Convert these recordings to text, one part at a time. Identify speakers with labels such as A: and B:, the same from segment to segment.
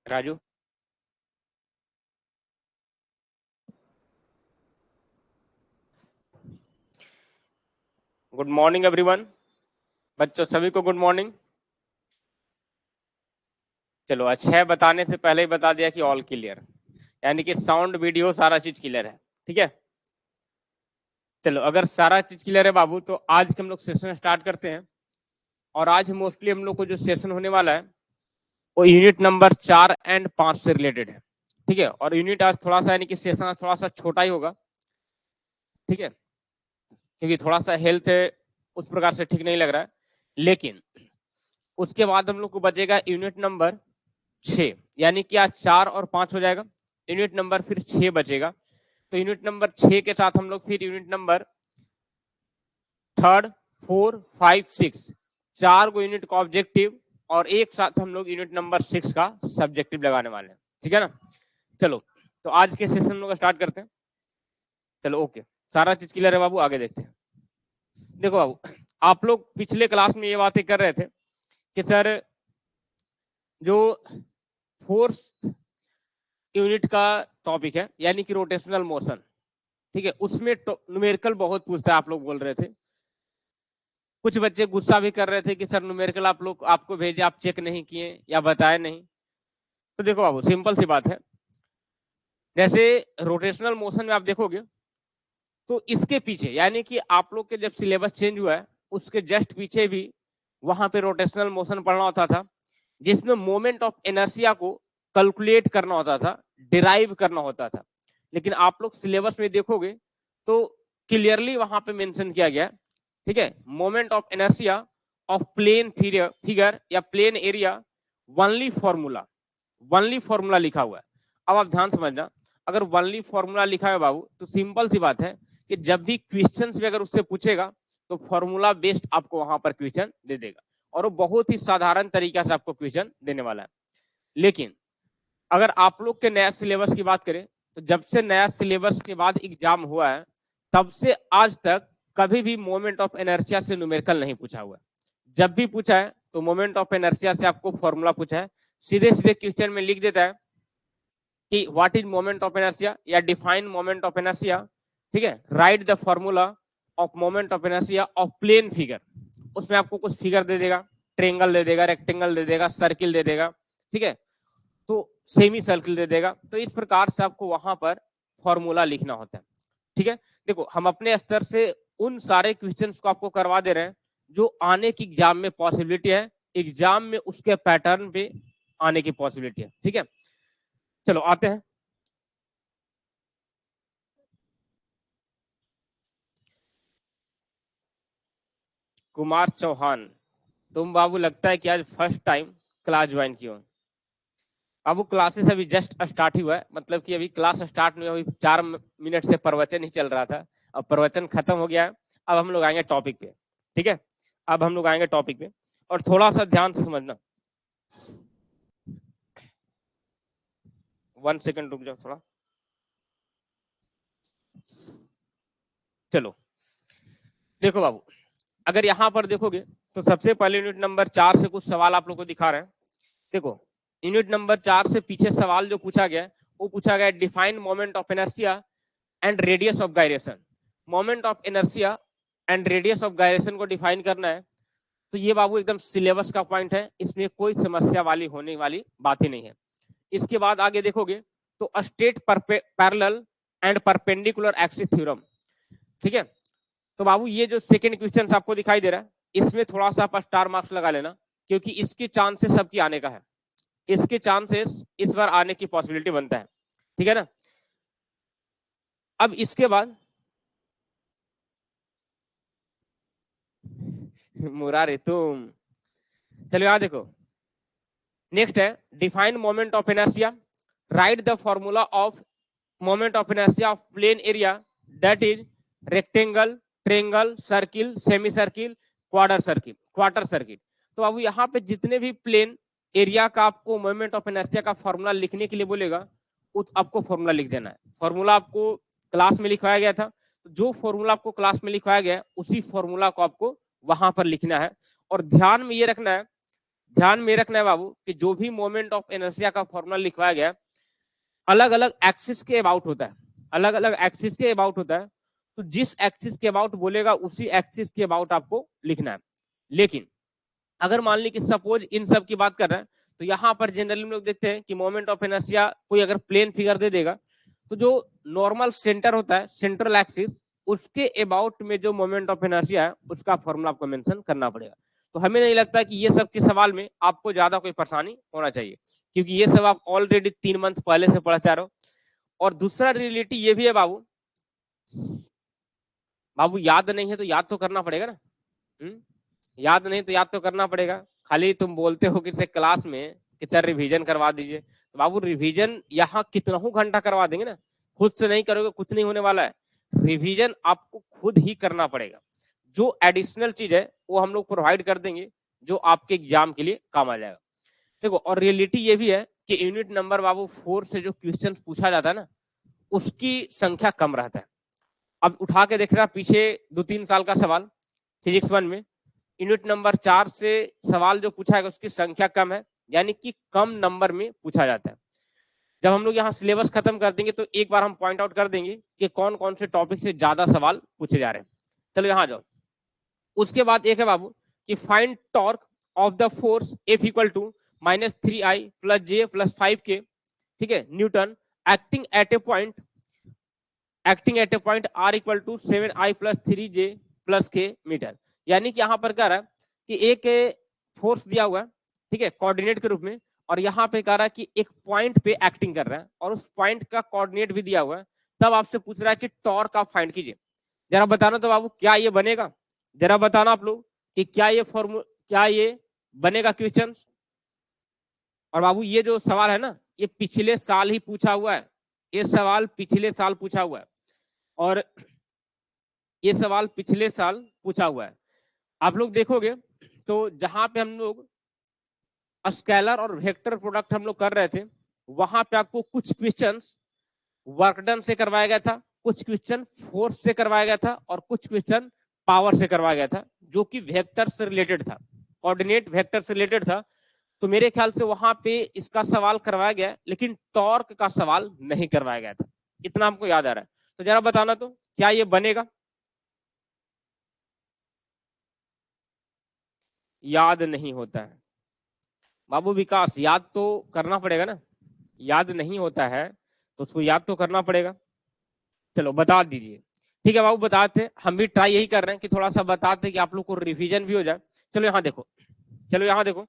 A: Raju. Good morning everyone, बच्चों सभी को गुड मॉर्निंग। चलो, अच्छा है, बताने से पहले ही बता दिया कि ऑल क्लियर, यानी कि साउंड वीडियो सारा चीज क्लियर है। ठीक है, चलो अगर सारा चीज क्लियर है बाबू, तो आज के हम लोग सेशन स्टार्ट करते हैं। और आज मोस्टली हम लोग को जो सेशन होने वाला है वो यूनिट नंबर 4 एंड 5 से रिलेटेड है। ठीक है, और यूनिट आज थोड़ा सा, यानी कि सेशन आज थोड़ा सा छोटा ही होगा। ठीक है, क्योंकि थोड़ा सा हेल्थ उस प्रकार से ठीक नहीं लग रहा है। लेकिन उसके बाद हम लोग को बचेगा यूनिट नंबर 6, यानी कि आज 4 और 5 हो जाएगा। यूनिट नंबर फिर 6 बचेगा। तो यूनिट नंबर 6 के साथ हम लोग फिर यूनिट नंबर 3, 4, 5, 6 चार को यूनिट का ऑब्जेक्टिव और एक साथ हम लोग यूनिट नंबर 6 का सब्जेक्टिव लगाने वाले हैं। ठीक है ना। चलो, तो आज के सेशन लोग स्टार्ट करते हैं। चलो ओके, सारा चीज क्लियर है बाबू, आगे देखते हैं। देखो बाबू, आप लोग पिछले क्लास में ये बातें कर रहे थे कि सर जो फोर्स यूनिट का टॉपिक है, यानी कि रोटेशनल मोशन, ठीक है, उसमें न्यूमेरिकल बहुत पूछता है, आप लोग बोल रहे थे। कुछ बच्चे गुस्सा भी कर रहे थे कि सर न्यूमेरिकल आप लोग आपको भेजे, आप चेक नहीं किए या बताए नहीं। तो देखो बाबू, सिंपल सी बात है, जैसे रोटेशनल मोशन में आप देखोगे तो इसके पीछे, यानी कि आप लोग के जब सिलेबस चेंज हुआ है उसके जस्ट पीछे भी वहां पे रोटेशनल मोशन पढ़ना होता था, जिसमें मोमेंट ऑफ इनर्शिया को कैलकुलेट करना होता था, डिराइव करना होता था। लेकिन आप लोग सिलेबस में देखोगे तो क्लियरली वहां पे मेंशन किया गया, ठीक है, moment of inertia of plane figure या प्लेन एरिया वनली फॉर्मूला लिखा हुआ है। अब आप ध्यान समझना, अगर वनली फॉर्मूला लिखा है बाबू, तो सिंपल सी बात है कि जब भी क्वेश्चन भी अगर उससे पूछेगा तो फॉर्मूला बेस्ड आपको वहां पर क्वेश्चन दे देगा, और वो बहुत ही साधारण तरीका से आपको क्वेश्चन देने वाला है। लेकिन अगर आप लोग के नया सिलेबस की बात करें तो जब से नया सिलेबस के बाद एग्जाम हुआ है तब से आज तक कभी भी मोमेंट ऑफ इनर्शिया से न्यूमेरिकल नहीं पूछा हुआ है। जब भी पूछा है तो मोमेंट ऑफ इनर्शिया से आपको फॉर्मूला पूछा है, सीधे सीधे क्वेश्चन में लिख देता है कि what is moment of inertia या डिफाइन मोमेंट ऑफ इनर्शिया। ठीक है, write the formula of moment of inertia of plane figure. उसमें आपको कुछ फिगर दे देगा, ट्रेंगल दे देगा, रेक्टेंगल दे देगा, सर्किल दे देगा, ठीक है, तो सेमी सर्किल दे देगा। तो इस प्रकार से आपको वहां पर फॉर्मूला लिखना होता है। ठीक है, देखो हम अपने स्तर से उन सारे क्वेश्चंस को आपको करवा दे रहे हैं जो आने की एग्जाम में पॉसिबिलिटी है, एग्जाम में उसके पैटर्न पे आने की पॉसिबिलिटी है। ठीक है, चलो आते हैं। कुमार चौहान, तुम बाबू लगता है कि आज फर्स्ट टाइम क्लास ज्वाइन किए हो। बाबू क्लासेस अभी जस्ट स्टार्ट ही हुआ है, मतलब कि अभी क्लास स्टार्ट में अभी 4 मिनट से प्रवचन ही चल रहा था, अब प्रवचन खत्म हो गया है। अब हम लोग आएंगे टॉपिक पे। ठीक है, अब हम लोग आएंगे टॉपिक पे, और थोड़ा सा ध्यान से समझना। 1 सेकंड रुक जाओ थोड़ा। चलो देखो बाबू, अगर यहाँ पर देखोगे तो सबसे पहले यूनिट नंबर 4 से कुछ सवाल आप लोग को दिखा रहे हैं। देखो, यूनिट नंबर 4 से पीछे सवाल जो पूछा गया वो पूछा गया define moment of inertia and radius of gyration. Moment of inertia and radius of gyration को डिफाइन करना है। तो ये बाबू एकदम सिलेबस का पॉइंट है, इसमें कोई समस्या वाली होने वाली बात ही नहीं है। इसके बाद आगे देखोगे तो straight parallel and perpendicular axis theorem. ठीक है, तो बाबू ये जो सेकंड क्वेश्चन आपको दिखाई दे रहा है, इसमें थोड़ा सा आप स्टार मार्क्स लगा लेना, क्योंकि इसके चांसेस सबकी आने का है, इसके चांसेस इस बार आने की पॉसिबिलिटी बनता है। ठीक है ना। अब इसके बाद मुरारे तुम, चलो यहां देखो, नेक्स्ट है define moment of inertia, right the formula of moment of inertia of plain area that is rectangle, triangle, circle, semi circle, quarter circle. तो अब यहाँ पे जितने भी प्लेन एरिया का आपको मोमेंट ऑफ इनर्शिया का फॉर्मूला लिखने के लिए बोलेगा, आपको फॉर्मूला लिख देना है। फॉर्मूला आपको क्लास में लिखवाया गया था, जो फॉर्मूला आपको क्लास में लिखवाया गया उसी फॉर्मूला को आपको वहां पर लिखना है। और ध्यान में ये रखना है ध्यान में रखना है बाबू कि जो भी मोमेंट ऑफ इनर्शिया का फॉर्मूला लिखवाया गया अलग अलग एक्सिस के अबाउट होता है, अलग अलग एक्सिस के अबाउट होता है। तो जिस एक्सिस के अबाउट बोलेगा उसी एक्सिस के अबाउट आपको लिखना है। लेकिन अगर मान ली कि सपोज इन सब की बात कर रहे हैं तो यहाँ पर जनरली हम लोग देखते हैं कि मोमेंट ऑफ इनर्शिया कोई अगर प्लेन फिगर दे देगा तो जो नॉर्मल सेंटर होता है, सेंट्रल एक्सिस, उसके अबाउट में जो मोमेंट ऑफ इनर्शिया है उसका फॉर्मूला आपको मेंशन करना पड़ेगा। तो हमें नहीं लगता कि ये सब के सवाल में आपको ज्यादा कोई परेशानी होना चाहिए, क्योंकि ये सब आप ऑलरेडी 3 मंथ पहले से पढ़ते आ रहे हो। और दूसरा रियलिटी ये भी है बाबू, याद नहीं है तो याद तो करना पड़ेगा ना। याद नहीं तो याद तो करना पड़ेगा। खाली तुम बोलते हो कि क्लास में कि सर रिवीजन करवा दीजिए, तो बाबू रिवीजन यहाँ कितना घंटा करवा देंगे ना, खुद से नहीं करोगे कुछ नहीं होने वाला है। रिवीजन आपको खुद ही करना पड़ेगा। जो एडिशनल चीज है वो हम लोग प्रोवाइड कर देंगे जो आपके एग्जाम के लिए काम आ जाएगा। देखो और रियलिटी ये भी है कि यूनिट नंबर बाबू 4 से जो क्वेश्चन पूछा जाता है ना उसकी संख्या कम रहता है। अब उठा के देख रहा पीछे 2-3 साल का सवाल फिजिक्स 1 में, यूनिट नंबर 4 से सवाल जो पूछा है उसकी संख्या कम है, यानी कि कम नंबर में पूछा जाता है। जब हम लोग यहाँ सिलेबस खत्म कर देंगे तो एक बार हम पॉइंट आउट कर देंगे कि कौन कौन से टॉपिक से ज्यादा सवाल पूछे जा रहे हैं। चलो यहाँ जाओ। उसके बाद एक है बाबू कि find torque of the force F equal to -3I + J + 5K, ठीक है, newton, acting at a point R equal to 7I + 3J + K metre. यानी कि यहाँ पर कह रहा है कि एक फोर्स दिया हुआ है, ठीक है, कोऑर्डिनेट के रूप में, और यहाँ पे कह रहा है कि एक पॉइंट पे एक्टिंग कर रहा है और उस पॉइंट का कोऑर्डिनेट भी दिया हुआ है। तब आपसे पूछ रहा है कि टॉर्क आप फाइंड कीजिए। जरा बताना तो बाबू क्या ये बनेगा, जरा बताना आप लोग कि क्या ये बनेगा क्वेश्चन। और बाबू ये जो सवाल है ना ये पिछले साल ही पूछा हुआ है, ये सवाल पिछले साल पूछा हुआ है और ये सवाल पिछले साल पूछा हुआ है। आप लोग देखोगे तो जहां पे हम लोग स्केलर और वेक्टर प्रोडक्ट हम लोग कर रहे थे वहां पे आपको कुछ क्वेश्चन वर्क डन से करवाया गया था, कुछ क्वेश्चन फोर्स से करवाया गया था और कुछ क्वेश्चन पावर से करवाया गया था, जो कि वेक्टर से रिलेटेड था, कोऑर्डिनेट वेक्टर से रिलेटेड था। तो मेरे ख्याल से वहां पे इसका सवाल करवाया गया लेकिन टॉर्क का सवाल नहीं करवाया गया था, इतना हमको याद आ रहा है। तो जरा बताना तो क्या ये बनेगा। याद नहीं होता है बाबू विकास, याद तो करना पड़ेगा ना, याद नहीं होता है तो उसको याद तो करना पड़ेगा। चलो बता दीजिए, ठीक है बाबू बताते, हम भी ट्राई यही कर रहे हैं कि थोड़ा सा बताते कि आप लोग को रिवीजन भी हो जाए। चलो यहाँ देखो, चलो यहाँ देखो,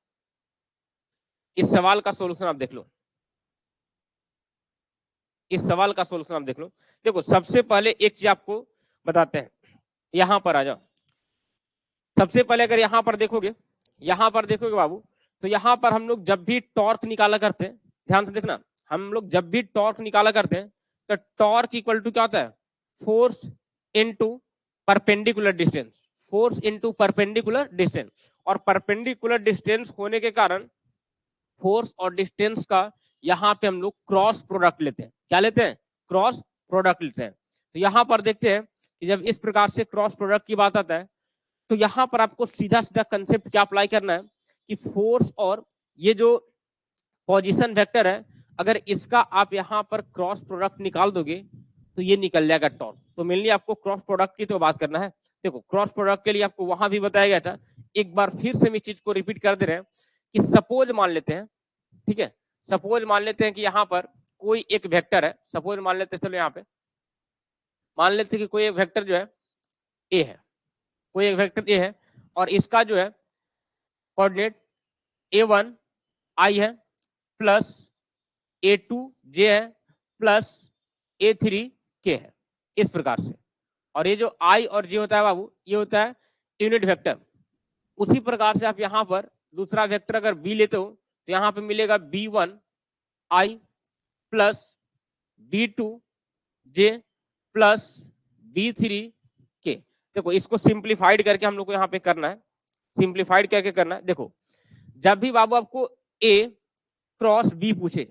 A: इस सवाल का सोल्यूशन आप देख लो, इस सवाल का सोल्यूशन आप देख लो। देखो सबसे पहले एक चीज आपको बताते हैं, यहां पर आ जाओ। सबसे पहले अगर यहां पर देखोगे, यहां पर देखोगे बाबू, तो यहां पर हम लोग जब भी टॉर्क निकाला करते हैं, ध्यान से देखना, हम लोग जब भी टॉर्क निकाला करते हैं तो टॉर्क इक्वल टू क्या होता है, force into perpendicular distance, force into perpendicular distance. और परपेंडिकुलर डिस्टेंस होने के कारण फोर्स और डिस्टेंस का यहाँ पे हम लोग क्रॉस प्रोडक्ट लेते हैं। क्या लेते हैं, क्रॉस प्रोडक्ट लेते हैं। तो यहाँ पर देखते हैं कि जब इस प्रकार से क्रॉस प्रोडक्ट की बात आता है तो यहाँ पर आपको सीधा सीधा कंसेप्ट क्या अप्लाई करना है कि फोर्स और ये जो पोजीशन वेक्टर है, अगर इसका आप यहाँ पर क्रॉस प्रोडक्ट निकाल दोगे तो ये निकल जाएगा टॉर्क। तो मेनली आपको क्रॉस प्रोडक्ट की तो बात करना है। देखो क्रॉस प्रोडक्ट के लिए आपको वहां भी बताया गया था, एक बार फिर से मैं चीज को रिपीट कर दे रहे हैं कि सपोज मान लेते हैं, ठीक है, सपोज मान लेते हैं कि यहाँ पर कोई एक वेक्टर है, सपोज मान लेते हैं, चलो यहाँ पे मान लेते हैं कि कोई एक वेक्टर जो है ए है, कोई एक वेक्टर ए है और इसका जो है कोऑर्डिनेट A1 I है प्लस A2 J है प्लस A3 K है, इस प्रकार से। और ये जो I और J होता है बाबू ये होता है यूनिट वेक्टर। उसी प्रकार से आप यहाँ पर दूसरा वेक्टर अगर B लेते हो तो यहाँ पे मिलेगा B1 I plus B2 J plus B3 K। देखो इसको सिंप्लीफाइड करके हम लोग को यहाँ पे करना है, सिंप्लीफाइड करके करना है। देखो जब भी बाबू आपको A क्रॉस B पूछे,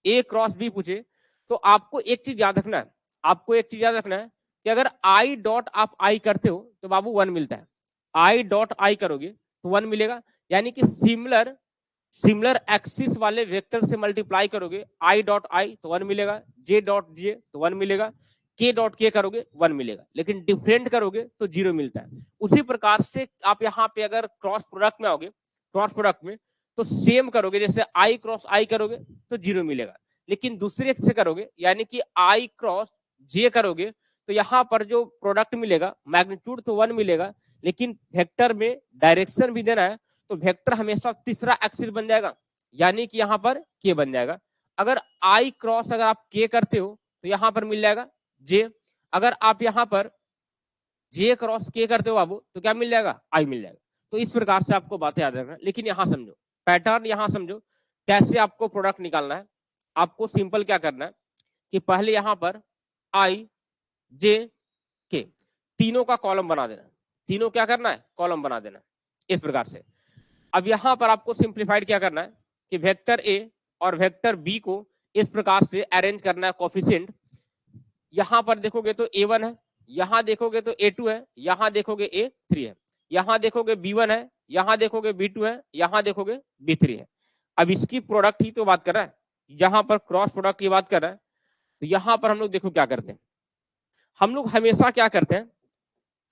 A: A क्रॉस B पूछे तो आपको एक चीज याद रखना है, आपको एक चीज याद रखना है कि अगर I डॉट आप I करते हो तो बाबू 1 मिलता है, I डॉट I करोगे तो 1 मिलेगा। यानी कि सिमिलर सिमिलर एक्सिस वाले वेक्टर से मल्टीप्लाई करोगे i डॉट आई तो 1 मिलेगा, j डॉट जे तो 1 मिलेगा, k डॉट के करोगे 1 मिलेगा, लेकिन डिफरेंट करोगे तो 0 मिलता है। उसी प्रकार से आप यहाँ पे अगर क्रॉस प्रोडक्ट में आओगे, क्रॉस प्रोडक्ट में तो सेम करोगे, जैसे i क्रॉस i करोगे तो 0 मिलेगा, लेकिन दूसरे से करोगे यानी कि i क्रॉस j करोगे तो यहाँ पर जो प्रोडक्ट मिलेगा मैग्नीट्यूड तो 1 मिलेगा, लेकिन वेक्टर में डायरेक्शन भी देना है तो वेक्टर हमेशा तीसरा एक्सिस बन जाएगा, यानी कि यहाँ पर k बन जाएगा। अगर i क्रॉस अगर आप k करते हो तो यहाँ पर मिल जाएगा j, अगर आप यहाँ पर j क्रॉस k करते हो बाबू तो क्या मिल जाएगा, i मिल जाएगा। तो इस प्रकार से आपको बातें याद रखना, लेकिन यहाँ समझो पैटर्न, यहाँ समझो कैसे आपको प्रोडक्ट निकालना है। आपको सिंपल क्या करना है कि पहले यहाँ पर i j k तीनों का कॉलम बना देना, तीनों क्या करना है, कॉलम बना देना इस प्रकार से। अब यहाँ पर आपको सिंप्लीफाइड क्या करना है कि वेक्टर ए और वेक्टर बी को इस प्रकार से अरेंज करना है कोफिशिएंट। यहाँ पर देखोगे तो a1 है, यहाँ देखोगे तो a2 है, यहाँ देखोगे a3 है, यहाँ देखोगे b1 है, यहाँ देखोगे b2 है, यहाँ देखोगे b3 है। अब इसकी प्रोडक्ट ही तो बात कर रहा है, यहाँ पर क्रॉस प्रोडक्ट की बात कर रहा है। तो यहाँ पर हम लोग देखो क्या करते हैं, हम लोग हमेशा क्या करते हैं,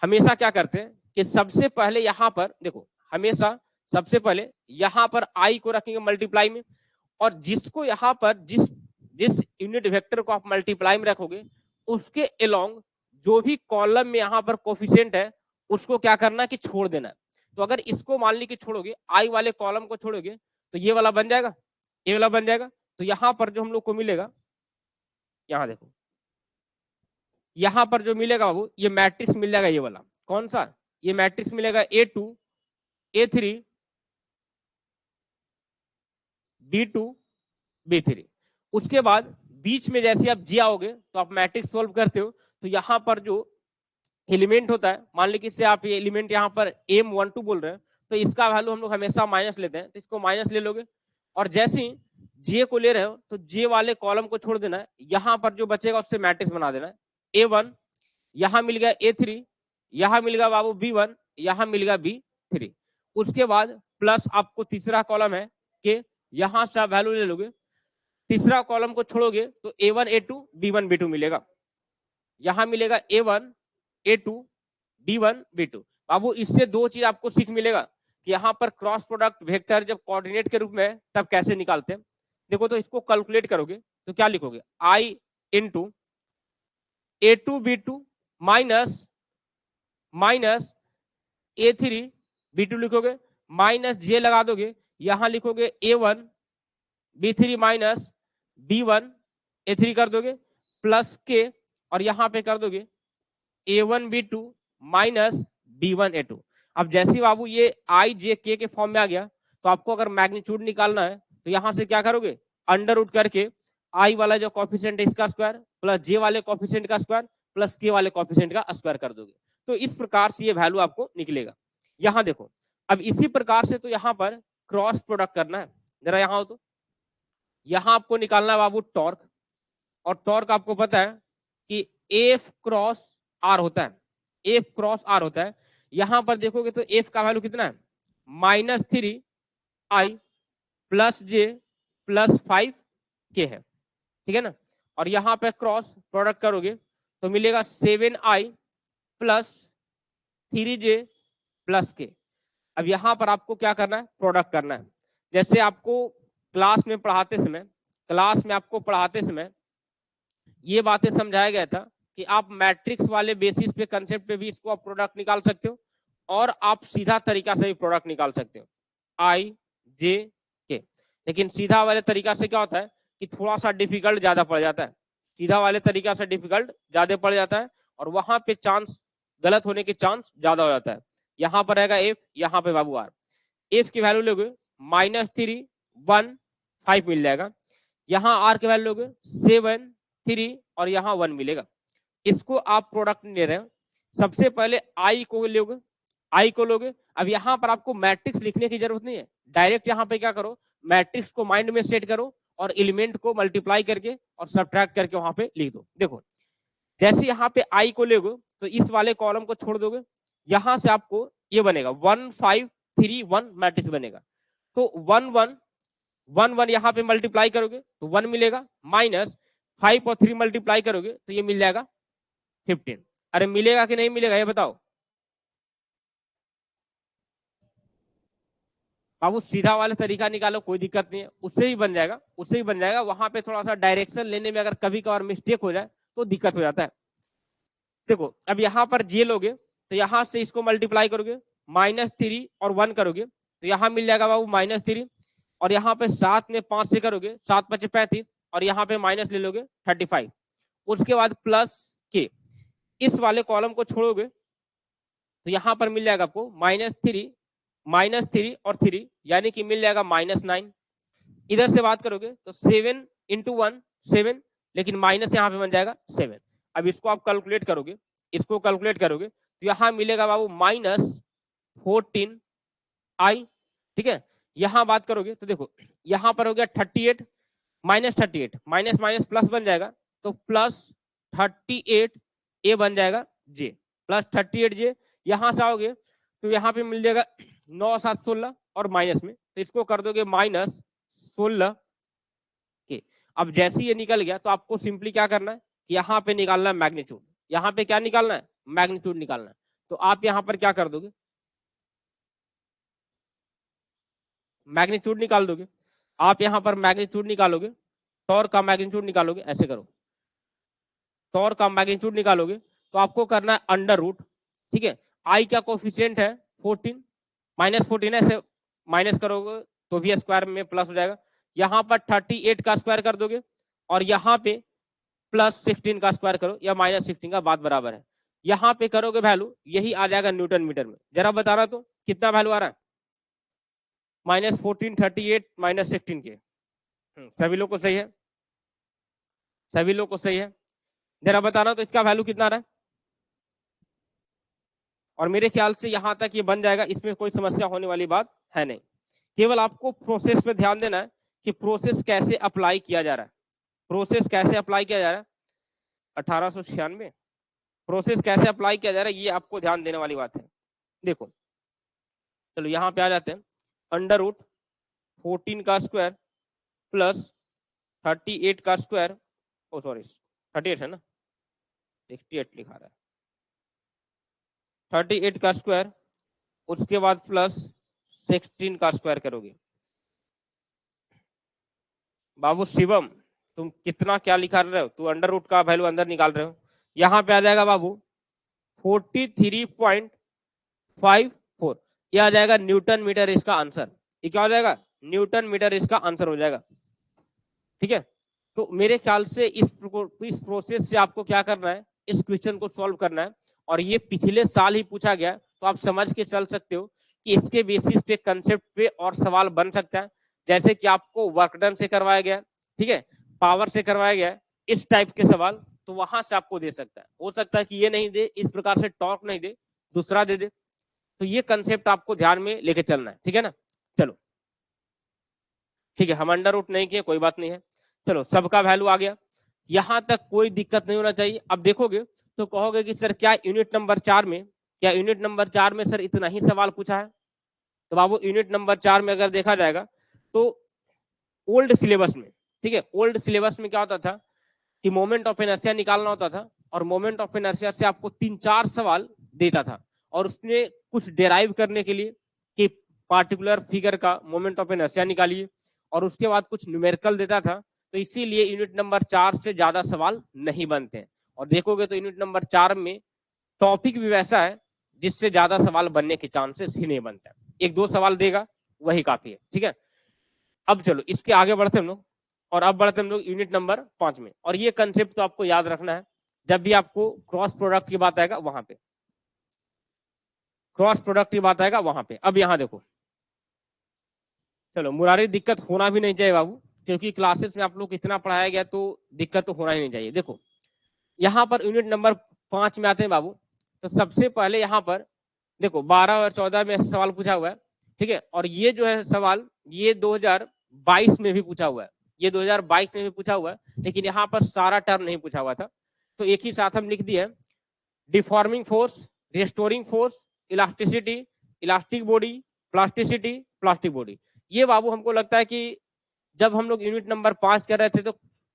A: हमेशा क्या करते हैं कि सबसे पहले यहाँ पर देखो, हमेशा सबसे पहले यहाँ पर i को रखेंगे मल्टीप्लाई में, और जिसको यहाँ पर जिस यूनिट वेक्टर को आप मल्टीप्लाई में रखोगे उसके अलोंग जो भी कॉलम में यहाँ पर कोफिशिएंट है उसको क्या करना है कि छोड़ देना है। तो अगर इसको मान ली कि छोड़ोगे, i वाले कॉलम को छोड़ोगे तो ये वाला बन जाएगा, ये वाला बन जाएगा। तो यहाँ पर जो हम लोग को मिलेगा, यहाँ देखो, यहाँ पर जो मिलेगा वो ये मैट्रिक्स मिल जाएगा, ये वाला कौन सा, ये मैट्रिक्स मिलेगा a2 a3 b2 b3। उसके बाद बीच में जैसे आप जी आओगे तो आप मैट्रिक्स सोल्व करते हो तो यहाँ पर जो एलिमेंट होता है, मान लीजिए इससे आप ये एलिमेंट यहाँ पर m12 बोल रहे हैं तो इसका वैल्यू हम लोग हमेशा माइनस लेते हैं, तो इसको माइनस ले लोगे, और जैसे ही जे को ले रहे हो तो जे वाले कॉलम को छोड़ देना है, यहाँ पर जो बचेगा उससे मैट्रिक्स बना देना है। a1 यहाँ मिल गया a3, यहाँ मिल गया बाबू b1, यहाँ मिल गया b3। उसके बाद प्लस आपको तीसरा कॉलम है कि यहाँ से आप वैल्यू ले लोगे, तीसरा कॉलम को छोड़ोगे तो a1 a2 b1 b2 मिलेगा, यहाँ मिलेगा a1 a2 b1 b2। बाबू इससे दो चीज आपको सीख मिलेगा कि यहाँ पर क्रॉस प्रोडक्ट वेक्टर जब कोऑर्डिनेट के रूप में तब कैसे निकालते हैं। देखो तो इसको कैलकुलेट करोगे तो क्या लिखोगे, i into a2 b2 minus minus a3 b2 लिखोगे, माइनस j लगा दोगे, यहाँ लिखोगे a1 b3 minus b1 a3 कर दोगे, प्लस k, और यहाँ पे कर दोगे a1 b2 minus b1 a2। अब जैसे बाबू ये i j k के फॉर्म में आ गया तो आपको अगर मैग्नीट्यूड निकालना है तो यहाँ से क्या करोगे, अंडर रूट करके i वाला जो कोफिशिएंट है इसका स्क्वायर प्लस j वाले कोफिशिएंट का स्क्वायर प्लस k वाले कोफिशिएंट का स्क्वायर कर दोगे, तो इस प्रकार से ये वैल्यू आपको निकलेगा। यहाँ देखो, अब इसी प्रकार से तो यहाँ पर क्रॉस प्रोडक्ट करना है, जरा यहाँ हो तो यहाँ आपको निकालना है बाबू टॉर्क, और टॉर्क आपको पता है कि एफ क्रॉस आर होता है, एफ क्रॉस आर होता है। यहाँ पर देखोगे तो एफ का वैल्यू कितना है, -3i plus j plus 5k है, ठीक है ना। और यहाँ पे क्रॉस प्रोडक्ट करोगे तो मिलेगा 7i plus 3j plus k। अब यहाँ पर आपको क्या करना है, प्रोडक्ट करना है। जैसे आपको क्लास में आपको पढ़ाते समय ये बातें समझाया गया था कि आप मैट्रिक्स वाले बेसिस पे कंसेप्ट पे भी इसको आप प्रोडक्ट निकाल सकते हो, और आप सीधा तरीका से भी प्रोडक्ट निकाल सकते हो i j k। लेकिन सीधा वाले तरीका से क्या होता है कि थोड़ा सा डिफिकल्ट ज्यादा पड़ जाता है, सीधा वाले तरीका से डिफिकल्ट ज्यादा पड़ जाता है, और वहां पे चांस गलत होने के चांस ज्यादा हो जाता है। यहाँ पर रहेगा f, यहाँ पे बाबू r, f की वैल्यू लोगे -3 1 5 मिल जाएगा, यहाँ r की वैल्यू लोगे 7 3 और यहाँ 1 मिलेगा। इसको आप प्रोडक्ट ले रहे हो, सबसे पहले i को लोगे। अब यहाँ पर आपको मैट्रिक्स लिखने की जरूरत नहीं है, डायरेक्ट यहाँ पे क्या करो, मैट्रिक्स को माइंड में सेट करो और एलिमेंट को मल्टीप्लाई करके और सब्ट्रैक्ट करके वहां पे लिख दो। देखो जैसे यहाँ पे i को लोगे तो इस वाले कॉलम को छोड़ दोगे, यहाँ से आपको ये बनेगा 1 5 3 1 मैट्रिक्स बनेगा। तो 1 1 1 1 यहाँ पे मल्टीप्लाई करोगे तो 1 मिलेगा, माइनस 5 और 3 मल्टीप्लाई करोगे तो ये मिल जाएगा 15। अरे मिलेगा कि नहीं मिलेगा ये बताओ बाबू, सीधा वाला तरीका निकालो, कोई दिक्कत नहीं है, उससे ही बन जाएगा, उससे ही बन जाएगा। वहां पे थोड़ा सा डायरेक्शन लेने में अगर कभी कभार मिस्टेक हो जाए तो दिक्कत हो जाता है। देखो अब यहाँ पर जे लोगे तो यहाँ से इसको मल्टीप्लाई करोगे, -3 और 1 करोगे तो यहाँ मिल जाएगा बाबू -3, और यहाँ पे 7 में 5 से करोगे 7 5 35, और यहाँ पे माइनस ले लोगे 35, उसके बाद प्लस के इस वाले कॉलम को छोड़ोगे तो यहाँ पर मिल जाएगा आपको -3 और 3, यानी कि मिल जाएगा -9। इधर से बात करोगे तो 7 इंटू 1 7, लेकिन माइनस यहाँ पे बन जाएगा 7। अब इसको आप कैलकुलेट करोगे, इसको कैलकुलेट करोगे तो यहाँ मिलेगा बाबू -14i। ठीक है, यहाँ बात करोगे तो देखो यहाँ पर हो गया 38 -38, माइनस माइनस प्लस बन जाएगा तो +38 ए बन जाएगा जे, +38 जे। यहाँ से आओगे तो यहाँ पे मिल जाएगा 9 7 16 और माइनस में, तो इसको कर दोगे -16 के। अब जैसे ये निकल गया तो आपको सिंपली क्या करना है, यहाँ पे निकालना है मैग्नीट्यूड। यहाँ पे क्या निकालना है, मैग्नीट्यूड निकालना है। तो आप यहाँ पर क्या कर दोगे, मैग्नीट्यूड निकाल दोगे। आप यहाँ पर मैग्नीट्यूड निकालोगे, टॉर्क का मैग्नीट्यूड निकालोगे, ऐसे करो, टॉर्क का मैग्नीट्यूड निकालोगे तो आपको करना है अंडर रूट। ठीक है, आई का कोफिशिएंट है 14, -14 है, ऐसे माइनस करोगे तो भी स्क्वायर में प्लस हो जाएगा। यहाँ पर 38 का स्क्वायर कर दोगे और यहाँ पे +16 का स्क्वायर करो या -16 का, बात बराबर है। यहाँ पे करोगे वैल्यू, यही आ जाएगा न्यूटन मीटर में। जरा बता रहा तो कितना वैल्यू आ रहा है, -14 38 -16 के। सभी लोग को सही है, सभी लोग को सही है। जरा बताना तो इसका वैल्यू कितना आ रहा है। और मेरे ख्याल से यहां तक ये बन जाएगा, इसमें कोई समस्या होने वाली बात है नहीं। केवल आपको प्रोसेस पे ध्यान देना है कि प्रोसेस कैसे अप्लाई किया जा रहा है, प्रोसेस कैसे अप्लाई किया जा रहा है। 1896 प्रोसेस कैसे अप्लाई किया जा रहा है, ये आपको ध्यान देने वाली बात है। देखो चलो यहाँ पे आ जाते हैं, अंडर रूट 14 का स्क्वायर प्लस 38 का स्क्वायर, ओ सॉरी 38 है ना, 68 लिखा रहा है, 38 का स्क्वायर, उसके बाद प्लस 16 का स्क्वायर करोगे। बाबू शिवम तुम कितना क्या लिखा रहे हो, तू अंडर रूट का वैल्यू अंदर निकाल रहे हो। यहाँ पे आ जाएगा बाबू 43.54, यह आ जाएगा न्यूटन मीटर इसका आंसर। ये क्या हो जाएगा, न्यूटन मीटर इसका आंसर हो जाएगा। ठीक है, तो मेरे ख्याल से इस प्रोसेस से आपको क्या करना है, इस क्वेश्चन को सॉल्व करना है। और ये पिछले साल ही पूछा गया, तो आप समझ के चल सकते हो कि इसके बेसिस पे कंसेप्ट पे और सवाल बन सकता है। जैसे कि आपको वर्क डन से करवाया गया, ठीक है, पावर से करवाया गया, इस टाइप के सवाल तो वहां से आपको दे सकता है। हो सकता है कि ये नहीं दे, इस प्रकार से टॉर्क नहीं दे, दूसरा दे दे। तो ये कंसेप्ट आपको ध्यान में लेके चलना है, ठीक है ना। चलो ठीक है, हम अंडर रूट नहीं किए, कोई बात नहीं है। चलो सबका वैल्यू आ गया, यहां तक कोई दिक्कत नहीं होना चाहिए। अब देखोगे तो कहोगे कि सर क्या यूनिट नंबर 4 में, क्या यूनिट नंबर 4 में सर इतना ही सवाल पूछा है। तो बाबू यूनिट नंबर 4 में अगर देखा जाएगा तो ओल्ड सिलेबस में, ठीक है, ओल्ड सिलेबस में क्या होता था कि मोमेंट ऑफ इनर्शिया निकालना होता था, और मोमेंट ऑफ इनर्शिया से आपको 3-4 सवाल देता था, और उसने कुछ डेराइव करने के लिए कि पार्टिकुलर फिगर का मोमेंट ऑफ इनर्शिया निकालिए, और उसके बाद कुछ न्यूमेरिकल देता था। तो इसीलिए यूनिट नंबर 4 से ज्यादा सवाल नहीं बनते हैं। और देखोगे तो यूनिट नंबर 4 में टॉपिक भी वैसा है जिससे ज्यादा सवाल बनने के चांसेस ही नहीं बनता है। 1-2 सवाल देगा वही काफी है, ठीक है। अब चलो इसके आगे बढ़ते हम लोग, और अब बढ़ते हम लोग यूनिट नंबर 5 में। और ये कंसेप्ट तो आपको याद रखना है जब भी आपको क्रॉस प्रोडक्ट की बात आएगा वहां पे, क्रॉस प्रोडक्ट की बात आएगा वहां पे। अब यहां देखो, चलो मुरारी दिक्कत होना भी नहीं चाहिए बाबू, क्योंकि क्लासेस में आप लोग इतना पढ़ाया गया तो दिक्कत तो होना ही नहीं चाहिए। देखो यहाँ पर यूनिट नंबर 5 में आते हैं बाबू, तो सबसे पहले यहाँ पर देखो 12 और 14 में सवाल पूछा हुआ है, ठीक है। और ये जो है सवाल ये 2022 में भी पूछा हुआ है, ये 2022 में भी पूछा हुआ है, लेकिन यहाँ पर सारा टर्म नहीं पूछा हुआ था। तो एक ही साथ हम लिख दिए, deforming force, restoring force, elasticity, elastic body, plasticity, plastic body. ये बाबू हमको लगता है कि जब हम लोग यूनिट नंबर 5 कर रहे थे तो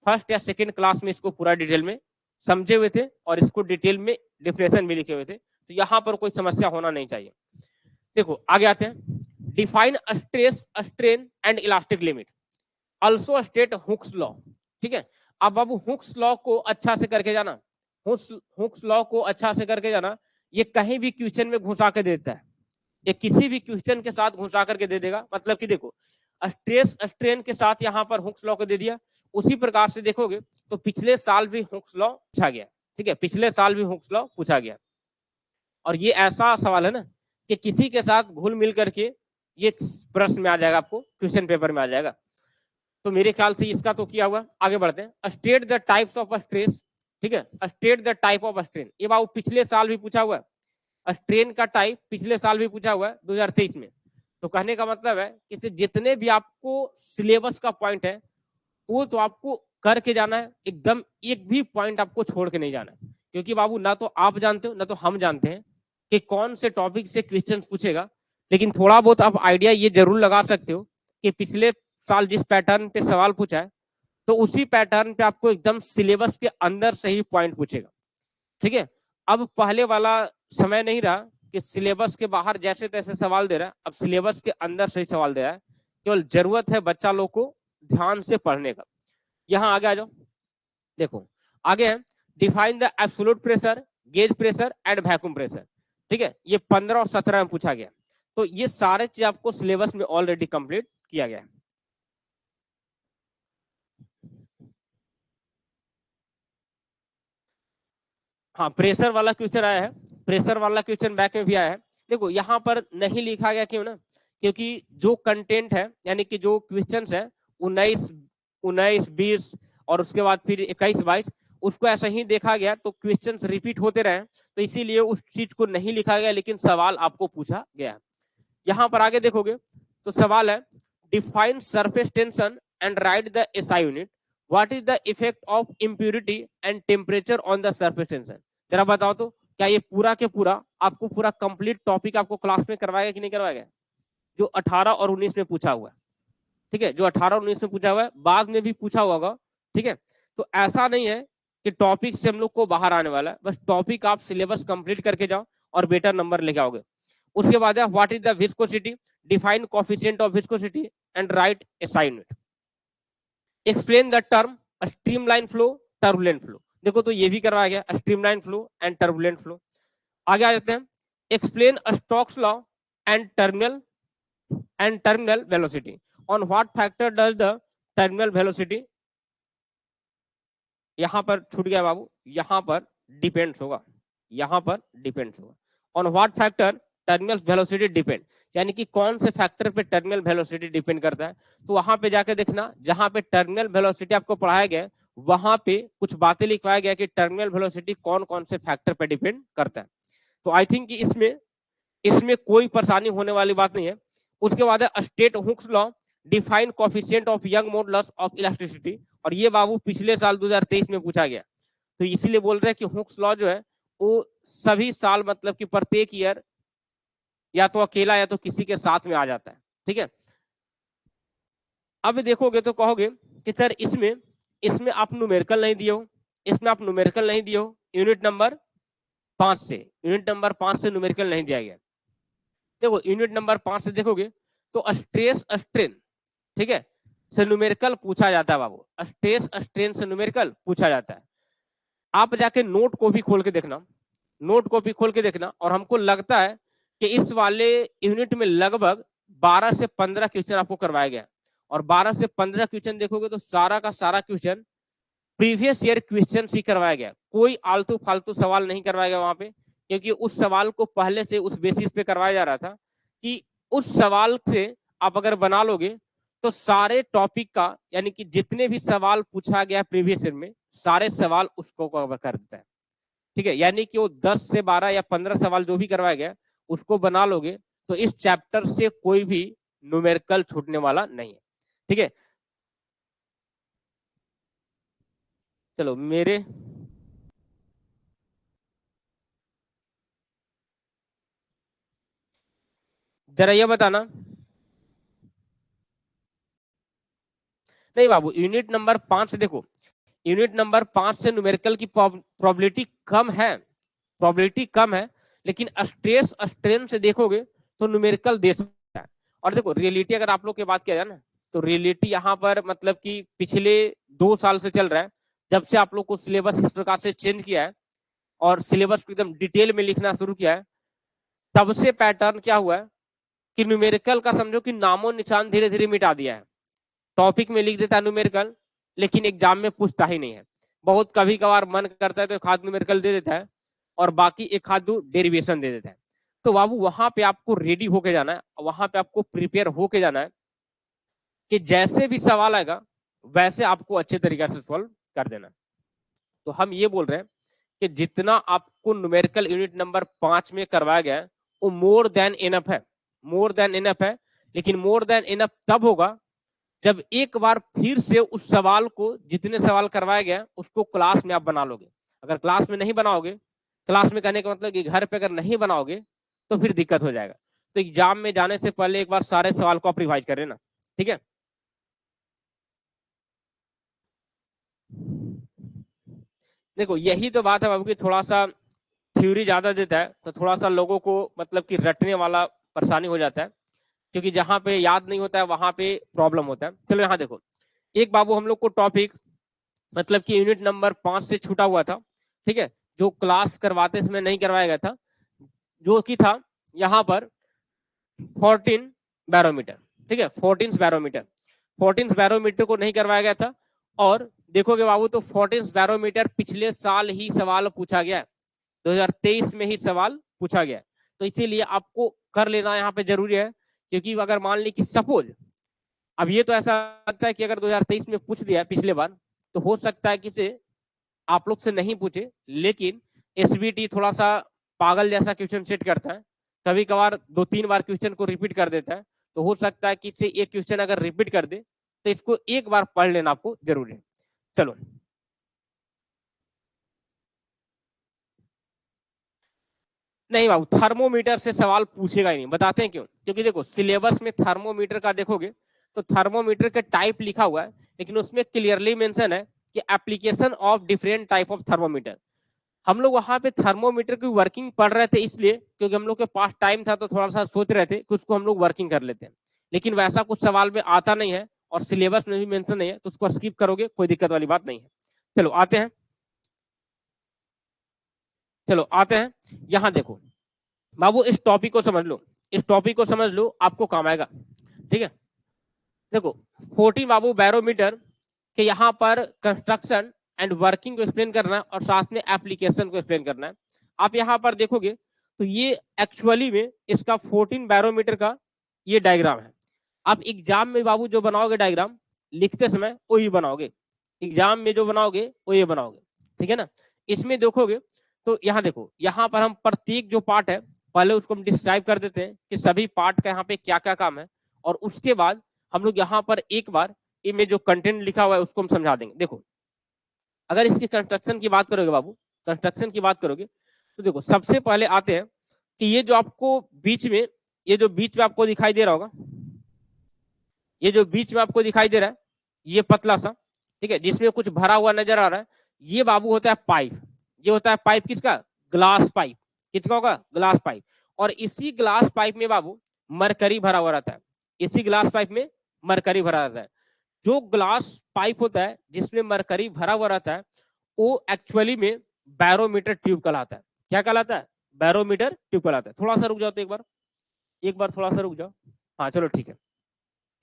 A: फर्स्ट या सेकेंड क्लास में इसको पूरा डिटेल में समझे हुए थे और इसको डिटेल में डिफिनेशन भी लिखे हुए थे, तो यहाँ पर कोई समस्या होना नहीं चाहिए। देखो आगे आते हैं, define stress strain and elastic limit, also state Hooke's law. ठीक है, अब बाबू हुक्स लॉ को अच्छा से करके जाना, हुक्स लॉ को अच्छा से करके जाना। ये कहीं भी क्वेश्चन में घुसा के देता है, ये किसी भी क्वेश्चन के साथ घुसा करके दे देगा। मतलब कि देखो स्ट्रेस स्ट्रेन के साथ यहाँ पर हुक्स लॉ को दे दिया, उसी प्रकार से देखोगे तो पिछले साल भी हुक्स लॉ पूछा गया। ठीक है, पिछले साल भी हुक्स लॉ पूछा गया, और ये ऐसा सवाल है ना कि किसी के साथ घुल मिल करके ये प्रश्न में आ जाएगा, आपको क्वेश्चन पेपर में आ जाएगा। तो मेरे ख्याल से इसका तो किया हुआ। आगे बढ़ते हैं, state the types of stress. ठीक है, state the type of strain, ये बाबू पिछले साल भी पूछा हुआ है, स्ट्रेन का टाइप पिछले साल भी पूछा हुआ है 2023 में। तो कहने का मतलब है कि जितने भी आपको सिलेबस का पॉइंट है वो तो आपको करके जाना है, एकदम एक भी पॉइंट आपको छोड़ के नहीं जाना है, क्योंकि बाबू ना तो आप जानते हो ना तो हम जानते हैं कि कौन से टॉपिक से क्वेश्चन पूछेगा। लेकिन थोड़ा बहुत आप आइडिया ये जरूर लगा सकते हो कि पिछले साल जिस पैटर्न पे सवाल पूछा है तो उसी पैटर्न पे आपको एकदम सिलेबस के अंदर से ही पॉइंट पूछेगा। ठीक है, अब पहले वाला समय नहीं रहा कि सिलेबस के बाहर जैसे तैसे सवाल दे रहा है, अब सिलेबस के अंदर से ही सवाल दे रहा है। केवल जरूरत है बच्चा लोग को ध्यान से पढ़ने का। यहाँ आगे आ जाओ, देखो आगे है, define the absolute pressure, gauge pressure and vacuum pressure. ठीक है, ये 15 और 17 में पूछा गया, तो ये सारे चीज आपको सिलेबस में ऑलरेडी कंप्लीट किया गया है। हाँ, प्रेशर वाला क्वेश्चन आया है, प्रेशर वाला क्वेश्चन बैक में भी आया है। देखो यहाँ पर नहीं लिखा गया, क्यों ना, क्योंकि जो कंटेंट है यानी कि जो क्वेश्चंस है 19 19 20 और उसके बाद फिर 21 22, उसको ऐसा ही देखा गया तो क्वेश्चंस रिपीट होते रहे, तो इसीलिए उस चीज को नहीं लिखा गया, लेकिन सवाल आपको पूछा गया है। यहाँ पर आगे देखोगे तो सवाल है, define surface tension and right the SI unit, what is the effect of impurity and temperature on the surface tension. जरा बताओ तो क्या ये पूरा के पूरा आपको पूरा कंप्लीट टॉपिक आपको क्लास में करवाएगा कि नहीं करवाएगा, जो 18 और 19 में पूछा हुआ है। ठीक है, जो 18 और 19 में पूछा हुआ है बाद में भी पूछा होगा। ठीक है, तो ऐसा नहीं है कि टॉपिक से हम लोग को बाहर आने वाला है, बस टॉपिक आप सिलेबस कंप्लीट करके जाओ और बेटर नंबर लेके आओगे। उसके बाद है, what is the viscosity, define coefficient of viscosity and right SI unit, explain the term streamline flow, turbulent flow. देखो तो ये भी करवाया गया, streamline flow and turbulent flow. आगे आ जाते हैं, explain Stokes law and terminal velocity, on what factor does the terminal velocity, यहां पर छूट गया बाबू, यहां पर डिपेंड्स होगा, यहां पर डिपेंड्स होगा, on what factor terminal velocity depend, यानी कि कौन से फैक्टर पे टर्मिनल वेलोसिटी डिपेंड करता है। तो वहां पे जाके देखना, जहां पे टर्मिनल वेलोसिटी आपको पढ़ाया गया वहां पे कुछ बातें लिखवाया गया कि टर्मिनल वेलोसिटी कौन कौन से फैक्टर पे डिपेंड करता है। तो आई थिंक इसमें इसमें कोई परेशानी होने वाली बात नहीं है। उसके बाद है state Hooke's law, define coefficient of young modulus of elasticity, और ये बाबू पिछले साल 2023 में पूछा गया, तो इसीलिए बोल रहे हैं कि हुक्स लॉ जो है वो सभी साल मतलब कि प्रत्येक ईयर या तो अकेला या तो किसी के साथ में आ जाता है। ठीक है, अब देखोगे तो कहोगे कि सर इसमें इसमें आप न्यूमेरिकल नहीं दिए हो, इसमें आप न्यूमेरिकल नहीं दिए हो, यूनिट नंबर 5 से, यूनिट नंबर 5 से न्यूमेरिकल नहीं दिया गया। देखो यूनिट नंबर 5 से देखोगे तो स्ट्रेस स्ट्रेन, ठीक है, से न्यूमेरिकल पूछा जाता है बाबू, स्ट्रेस स्ट्रेन से न्यूमेरिकल पूछा जाता है। आप जाके नोट को भी खोल के देखना, नोट को भी खोल के देखना, और हमको लगता है कि इस वाले यूनिट में लगभग 12 से 15 क्वेश्चन आपको करवाया गया, और 12 से 15 क्वेश्चन देखोगे तो सारा का सारा क्वेश्चन प्रीवियस ईयर क्वेश्चन ही करवाया गया, कोई आलतू फालतू सवाल नहीं करवाया गया वहां पे, क्योंकि उस सवाल को पहले से उस बेसिस पे करवाया जा रहा था कि उस सवाल से आप अगर बना लोगे तो सारे टॉपिक का यानी कि जितने भी सवाल पूछा गया प्रीवियस ईयर में सारे सवाल उसको कवर कर देता है। ठीक है, यानी कि वो 10 से 12 या 15 सवाल जो भी करवाया गया उसको बना लोगे तो इस चैप्टर से कोई भी न्यूमेरिकल छूटने वाला नहीं है। ठीक है, चलो मेरे जरा ये बताना, नहीं बाबू, यूनिट नंबर 5 से देखो, यूनिट नंबर 5 से न्यूमेरिकल की प्रोबेबिलिटी कम है, प्रोबेबिलिटी कम है, लेकिन स्ट्रेस स्ट्रेन से देखोगे तो न्यूमेरिकल दे सकता है। और देखो रियलिटी अगर आप लोग की बात किया जाए ना, तो रियलिटी यहाँ पर मतलब कि पिछले 2 साल से चल रहा है, जब से आप लोग को सिलेबस इस प्रकार से चेंज किया है और सिलेबस को एकदम डिटेल में लिखना शुरू किया है, तब से पैटर्न क्या हुआ है कि न्यूमेरिकल का समझो कि नामो निशान धीरे धीरे मिटा दिया है। टॉपिक में लिख देता है न्यूमेरिकल, लेकिन एग्जाम में पूछता ही नहीं है। बहुत कभी कभार मन करता है तो एक हाथ न्यूमेरिकल दे देता है और बाकी एक हाथ दो डेरिवेशन दे देता है। तो बाबू वहां पे आपको रेडी होके जाना है, वहां पे आपको प्रिपेयर होके जाना है कि जैसे भी सवाल आएगा वैसे आपको अच्छे तरीके से सॉल्व कर देना। तो हम ये बोल रहे हैं कि जितना आपको न्यूमेरिकल यूनिट नंबर 5 में करवाया गया है वो मोर देन इनफ है, मोर देन इनफ है। लेकिन मोर देन इनफ तब होगा जब एक बार फिर से उस सवाल को, जितने सवाल करवाया गया उसको क्लास में आप बना लोगे। अगर क्लास में नहीं बनाओगे, क्लास में कहने का मतलब कि घर पे अगर नहीं बनाओगे तो फिर दिक्कत हो जाएगा। तो एग्जाम में जाने से पहले एक बार सारे सवाल को आप रिवाइज करें ना, ठीक है। देखो यही तो बात है बाबू की थोड़ा सा थ्योरी ज्यादा देता है तो थोड़ा सा लोगों को मतलब कि रटने वाला परेशानी हो जाता है, क्योंकि जहां पे याद नहीं होता है वहां पे प्रॉब्लम होता है। चलो यहाँ देखो, एक बाबू हम लोग को टॉपिक मतलब कि यूनिट नंबर 5 से छूटा हुआ था, ठीक है, जो क्लास करवाते समय नहीं करवाया गया था, जो कि था यहाँ पर 14 बैरोमीटर, ठीक है, 14 बैरोमीटर, 14 बैरोमीटर को नहीं करवाया गया था। और देखोगे बाबू तो 14 बैरोमीटर पिछले साल ही सवाल पूछा गया है, 2023 में ही सवाल पूछा गया है। तो इसीलिए आपको कर लेना यहाँ पे जरूरी है, क्योंकि अगर मान ली कि सपोज, अब ये तो ऐसा लगता है कि अगर 2023 में पूछ दिया पिछले बार तो हो सकता है कि से आप लोग से नहीं पूछे, लेकिन एसबीटी थोड़ा सा पागल जैसा क्वेश्चन सेट करता है, कभी कभार 2-3 बार क्वेश्चन को रिपीट कर देता है। तो हो सकता है कि से एक क्वेश्चन अगर रिपीट कर दे तो इसको एक बार पढ़ लेना आपको जरूरी है। चलो नहीं बाबू, थर्मोमीटर से सवाल पूछेगा ही नहीं, बताते हैं क्यों। क्योंकि देखो सिलेबस में थर्मोमीटर का देखोगे तो थर्मोमीटर के टाइप लिखा हुआ है, लेकिन उसमें क्लियरली मेंशन है कि application of different type of thermometer. हम लोग वहां पे थर्मोमीटर की वर्किंग पढ़ रहे थे इसलिए क्योंकि हम लोग के पास टाइम था, तो थोड़ा सा सोच रहे थे कि उसको हम लोग वर्किंग कर लेते हैं। लेकिन वैसा कुछ सवाल में आता नहीं है और सिलेबस में भी मेंशन नहीं है, तो उसको स्किप करोगे, कोई दिक्कत वाली बात नहीं है। चलो आते हैं, चलो आते हैं, यहाँ देखो बाबू इस टॉपिक को समझ लो, इस टॉपिक को समझ लो, आपको काम आएगा, ठीक है। देखो 14 बाबू बैरोमीटर के यहाँ पर कंस्ट्रक्शन एंड वर्किंग को एक्सप्लेन करना है और साथ में एप्लीकेशन को एक्सप्लेन करना है। आप यहाँ पर देखोगे तो ये एक्चुअली में इसका 14 बैरोमीटर का ये डायग्राम है। आप एग्जाम में बाबू जो बनाओगे डायग्राम लिखते समय वही बनाओगे, एग्जाम में जो बनाओगे वो ये बनाओगे, ठीक है ना। इसमें देखोगे तो यहाँ देखो, यहाँ पर हम प्रत्येक जो पार्ट है पहले उसको हम डिस्क्राइब कर देते हैं कि सभी पार्ट का यहाँ पे क्या क्या काम है, और उसके बाद हम लोग यहाँ पर एक बार इनमें जो कंटेंट लिखा हुआ है उसको हम समझा देंगे। देखो अगर इसकी कंस्ट्रक्शन की बात करोगे बाबू, कंस्ट्रक्शन की बात करोगे तो देखो सबसे पहले आते हैं कि ये जो आपको बीच में, ये जो बीच में आपको दिखाई दे रहा होगा, ये जो बीच में आपको दिखाई दे रहा है ये पतला सा, ठीक है, जिसमें कुछ भरा हुआ नजर आ रहा है, ये बाबू होता है पाइप। ये होता है पाइप किसका? Glass pipe. किसका होगा? Glass pipe. और इसी ग्लास पाइप में बाबू मरकरी भरा हुआ रहता है, इसी ग्लास पाइप में मरकरी भरा रहता है। जो ग्लास पाइप होता है जिसमें मरकरी भरा हुआ रहता है वो एक्चुअली में बैरोमीटर ट्यूब कहलाता है। क्या कहलाता है? बैरोमीटर ट्यूब कहलाता है। थोड़ा सा रुक जाओ तो एक बार थोड़ा सा रुक जाओ। हाँ चलो ठीक है,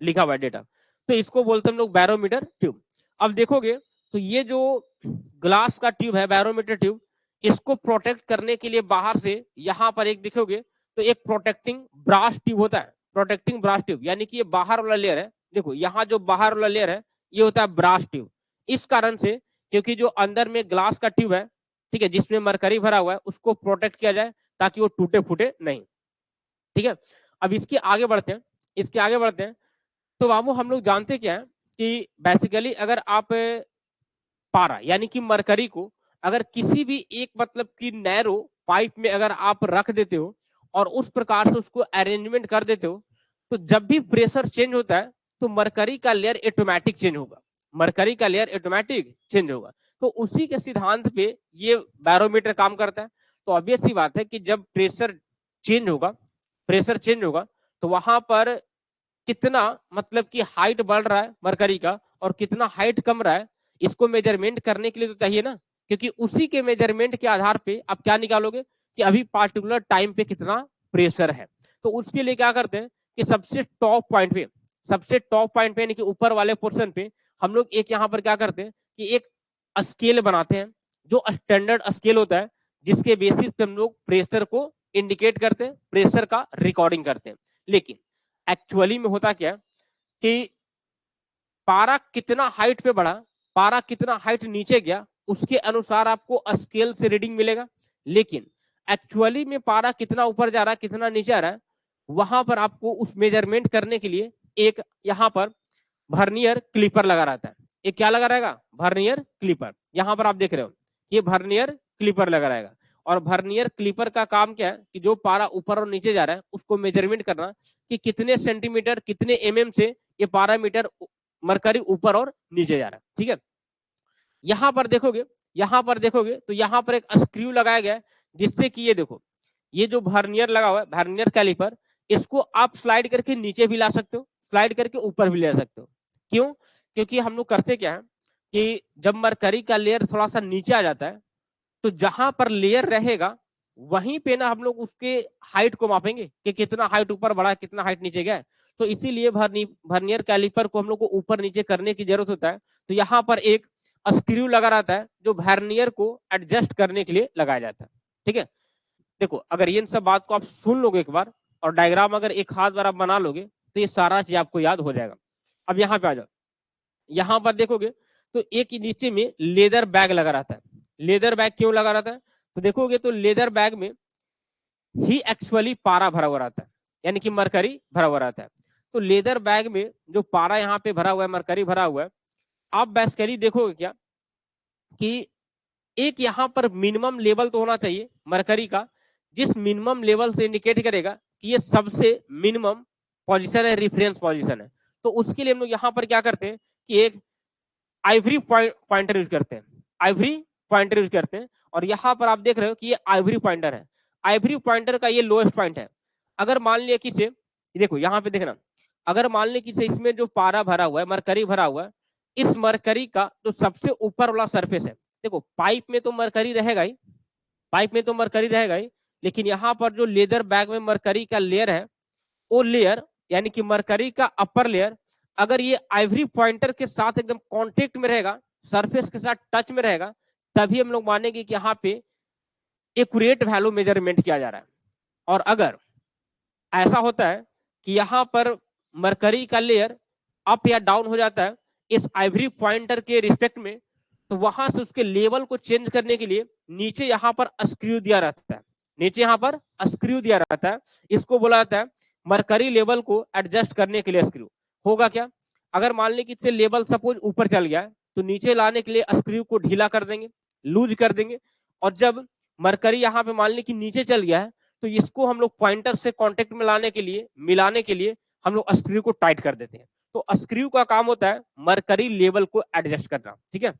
A: लिखा हुआ है डेटा, तो इसको बोलते हैं हम लोग बैरोमीटर ट्यूब। अब देखोगे तो ये जो ग्लास का ट्यूब है बैरोमीटर ट्यूब, इसको प्रोटेक्ट करने के लिए बाहर से यहाँ पर एक देखोगे तो एक प्रोटेक्टिंग ब्रास ट्यूब होता है, प्रोटेक्टिंग ब्रास ट्यूब, यानी कि ये बाहर वाला लेयर है। देखो यहाँ जो बाहर वाला लेयर है ये होता है ब्रास ट्यूब। इस कारण से क्योंकि जो अंदर में ग्लास का ट्यूब है, ठीक है, जिसमें मरकरी भरा हुआ है, उसको प्रोटेक्ट किया जाए ताकि वो टूटे फूटे नहीं, ठीक है। अब इसके आगे बढ़ते हैं, इसके आगे बढ़ते हैं तो बाबू हम लोग जानते क्या है कि बेसिकली अगर आप पारा यानी कि मरकरी को अगर किसी भी एक मतलब की नैरो पाइप में अगर आप रख देते हो और उस प्रकार से उसको अरेंजमेंट कर देते हो, तो जब भी प्रेशर चेंज होता है तो मरकरी का लेयर ऑटोमेटिक चेंज होगा, मरकरी का लेयर ऑटोमेटिक चेंज होगा। तो उसी के सिद्धांत पे ये बैरोमीटर काम करता है। तो ऑब्वियस सी बात है कि जब प्रेशर चेंज होगा, प्रेशर चेंज होगा, तो वहां पर कितना मतलब कि हाइट बढ़ रहा है मरकरी का और कितना हाइट कम रहा है, इसको मेजरमेंट करने के लिए तो चाहिए ना, क्योंकि उसी के मेजरमेंट के आधार पे आप क्या निकालोगे कि अभी पार्टिकुलर टाइम पे कितना प्रेशर है। तो उसके लिए क्या करते हैं कि सबसे टॉप पॉइंट पे, सबसे टॉप पॉइंट पे यानी कि ऊपर वाले पोर्शन पे हम लोग एक यहाँ पर क्या करते हैं कि एक स्केल बनाते हैं, जो स्टैंडर्ड स्केल होता है, जिसके बेसिस पे हम लोग प्रेशर को इंडिकेट करते हैं, प्रेशर का रिकॉर्डिंग करते हैं। लेकिन एक्चुअली में होता क्या कि पारा कितना हाइट पे बढ़ा, पारा कितना हाइट नीचे गया, उसके अनुसार आपको स्केल से रीडिंग मिलेगा। लेकिन एक्चुअली में पारा कितना ऊपर जा रहा है, कितना नीचे आ रहा है, वहां पर आपको उस मेजरमेंट करने के लिए एक यहाँ पर वर्नियर क्लिपर लगा रहता है। ये क्या लगा रहेगा? Vernier clipper. यहाँ पर आप देख रहे हो ये वर्नियर क्लिपर लगा रहेगा। और वर्नियर क्लिपर का काम क्या है कि जो पारा ऊपर और नीचे जा रहा है उसको मेजरमेंट करना कि कितने सेंटीमीटर कितने एमएम से ये पैरामीटर मरकरी ऊपर और नीचे जा रहा है। ठीक है, यहां पर देखोगे, यहां पर देखोगे तो यहां पर एक स्क्रू लगाया गया है, जिससे कि ये देखो, ये जो वर्नियर लगा हुआ है, वर्नियर कैलिपर, इसको आप स्लाइड करके नीचे भी ला सकते हो, स्लाइड करके ऊपर भी ले सकते हो। क्यों? क्योंकि हम लोग करते क्या है कि जब मरकरी का लेयर थोड़ा सा नीचे आ जाता है, तो जहां पर लेयर रहेगा वहीं पे ना हम लोग उसके हाइट को मापेंगे कि कितना हाइट ऊपर बढ़ा, कितना हाइट नीचे गया। तो इसीलिए वर्नियर कैलिपर को हम लोग को ऊपर नीचे करने की जरूरत होता है। तो यहाँ पर एक स्क्रू लगा रहता है जो वर्नियर को एडजस्ट करने के लिए लगाया जाता है। ठीक है, देखो अगर इन सब बात को आप सुन लोगे एक बार और डायग्राम अगर एक हाथ बार आप बना लोगे तो ये सारा चीज आपको याद हो जाएगा। अब यहाँ पे आ जाओ, यहाँ पर देखोगे तो एक नीचे में लेदर बैग लगा रहता है। लेदर बैग क्यों लगा रहता है? तो देखोगे तो लेदर बैग में ही एक्चुअली पारा भरा हुआ रहता है, यानी कि मरकरी भरा हुआ रहता है। तो लेदर बैग में जो पारा यहाँ पे भरा हुआ है, मरकरी भरा हुआ है, आप बेसिकली देखोगे क्या कि एक यहाँ पर मिनिमम लेवल तो होना चाहिए मरकरी का, जिस मिनिमम लेवल से इंडिकेट करेगा कि ये सबसे मिनिमम पोजीशन है, रेफरेंस पोजीशन है। तो उसके लिए हम लोग यहाँ पर क्या करते हैं कि एक आइवरी पॉइंटर यूज करते हैं, आइवरी पॉइंटर यूज करते हैं। और यहाँ पर आप देख रहे हो कि ये आइवरी पॉइंटर है, आइवरी पॉइंटर का ये लोएस्ट पॉइंट है। अगर मान लिया कि से देखो यहाँ पे देखना, अगर मान लिया कि से इसमें जो पारा भरा हुआ है, मरकरी भरा हुआ है, इस मरकरी का जो सबसे ऊपर वाला सरफेस है, देखो पाइप में तो मरकरी रहेगा ही, पाइप में तो मरकरी रहेगा ही, लेकिन यहाँ पर जो लेदर बैग में मरकरी का लेयर है, वो लेयर यानी कि मरकरी का अपर लेयर अगर ये आइवरी पॉइंटर के साथ एकदम कांटेक्ट में रहेगा, सरफेस के साथ टच में रहेगा, तभी हम लोग मानेंगे कि यहाँ पे एक्यूरेट वैल्यू मेजरमेंट किया जा रहा है। और अगर ऐसा होता है कि यहाँ पर मरकरी का लेयर अप या डाउन हो जाता है इस आइवरी पॉइंटर के रिस्पेक्ट में, तो वहां से उसके लेवल को चेंज करने के लिए नीचे यहाँ पर स्क्रू दिया रहता है, नीचे यहाँ पर स्क्रू दिया रहता है, इसको बोला जाता है मरकरी लेवल को एडजस्ट करने के लिए स्क्रू। होगा क्या, अगर मान ली कि इससे लेवल सपोज ऊपर चल गया तो नीचे लाने के लिए स्क्रू को ढीला कर देंगे, लूज कर देंगे। और जब मरकरी यहाँ पे मान ली कि नीचे चल गया है तो इसको हम लोग पॉइंटर से कांटेक्ट में लाने के लिए, मिलाने के लिए हम लोग स्क्रू को टाइट कर देते हैं। तो स्क्रू का काम होता है मरकरी लेवल को एडजस्ट करना। ठीक है,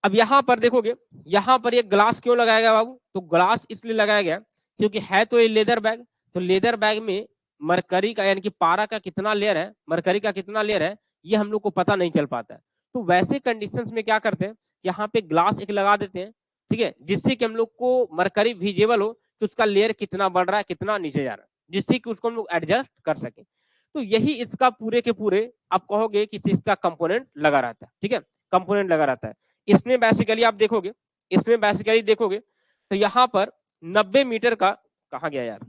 A: अब यहां पर देखोगे, यहां पर ये ग्लास क्यों लगाया गया बाबू? तो ग्लास इसलिए लगाया गया क्योंकि है तो ये लेदर बैग, तो लेदर बैग में मरकरी का यानी कि पारा का कितना लेयर है, मरकरी का कितना लेयर है, ये हम लोग को पता नहीं चल पाता है। तो वैसे कंडीशंस में क्या करते हैं, यहाँ पे ग्लास एक लगा देते हैं, ठीक है, जिससे कि हम लोग को मरकरी विजिबल हो कि उसका लेयर कितना बढ़ रहा है, कितना नीचे जा रहा है, जिससे कि उसको हम लोग एडजस्ट कर सके। तो यही इसका पूरे के पूरे आप कहोगे कि इसका कंपोनेंट लगा रहता है। ठीक है, कंपोनेंट लगा रहता है। इसमें बेसिकली आप देखोगे, इसमें बेसिकली देखोगे तो यहाँ पर 90 मीटर का, कहा गया यार,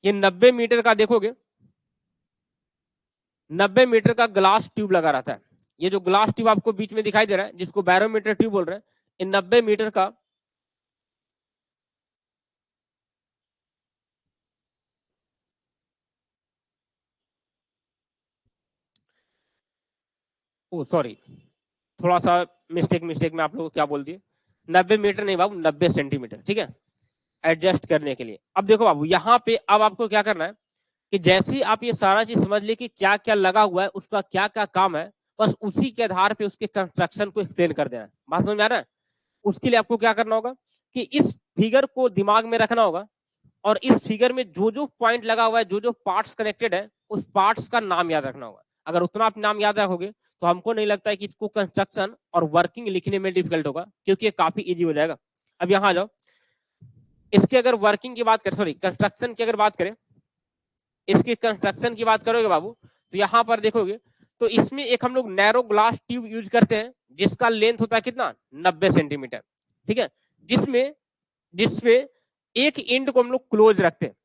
A: ये 90 मीटर का देखोगे, 90 मीटर का ग्लास ट्यूब लगा रहता है। ये जो ग्लास ट्यूब आपको बीच में दिखाई दे रहा है जिसको बैरोमीटर ट्यूब बोल रहे हैं, ये 90 मीटर का ओ सॉरी, थोड़ा सा मिस्टेक में आप लोग क्या बोल दिए, 90 मीटर नहीं बाबू, 90 सेंटीमीटर। ठीक है, एडजस्ट करने के लिए। अब देखो बाबू यहाँ पे अब आपको क्या करना है कि जैसे ही आप ये सारा चीज समझ लिए कि क्या क्या लगा हुआ है, उसका क्या क्या काम है, बस उसी के आधार पे उसके कंस्ट्रक्शन को एक्सप्लेन कर देना है। बात समझ में आ रहा है? उसके लिए आपको क्या करना होगा कि इस फिगर को दिमाग में रखना होगा और इस फिगर में जो जो पॉइंट लगा हुआ है, जो जो पार्ट्स कनेक्टेड है, उस पार्ट्स का नाम याद रखना होगा। अगर उतना आप नाम याद रखोगे तो हमको नहीं लगता है कि इसको कंस्ट्रक्शन और वर्किंग लिखने में डिफिकल्ट होगा, क्योंकि ये काफी इजी हो जाएगा। अब यहाँ आ जाओ, इसके अगर वर्किंग की बात करें, सॉरी कंस्ट्रक्शन की अगर बात करें, इसकी कंस्ट्रक्शन की बात करोगे बाबू, तो यहाँ पर देखोगे तो इसमें एक हम लोग नैरो ग्लास ट्यूब यूज करते हैं, जिसका लेंथ होता है कितना, 90 सेंटीमीटर। ठीक है, जिसमें जिसमें एक एंड को हम लोग क्लोज रखते हैं,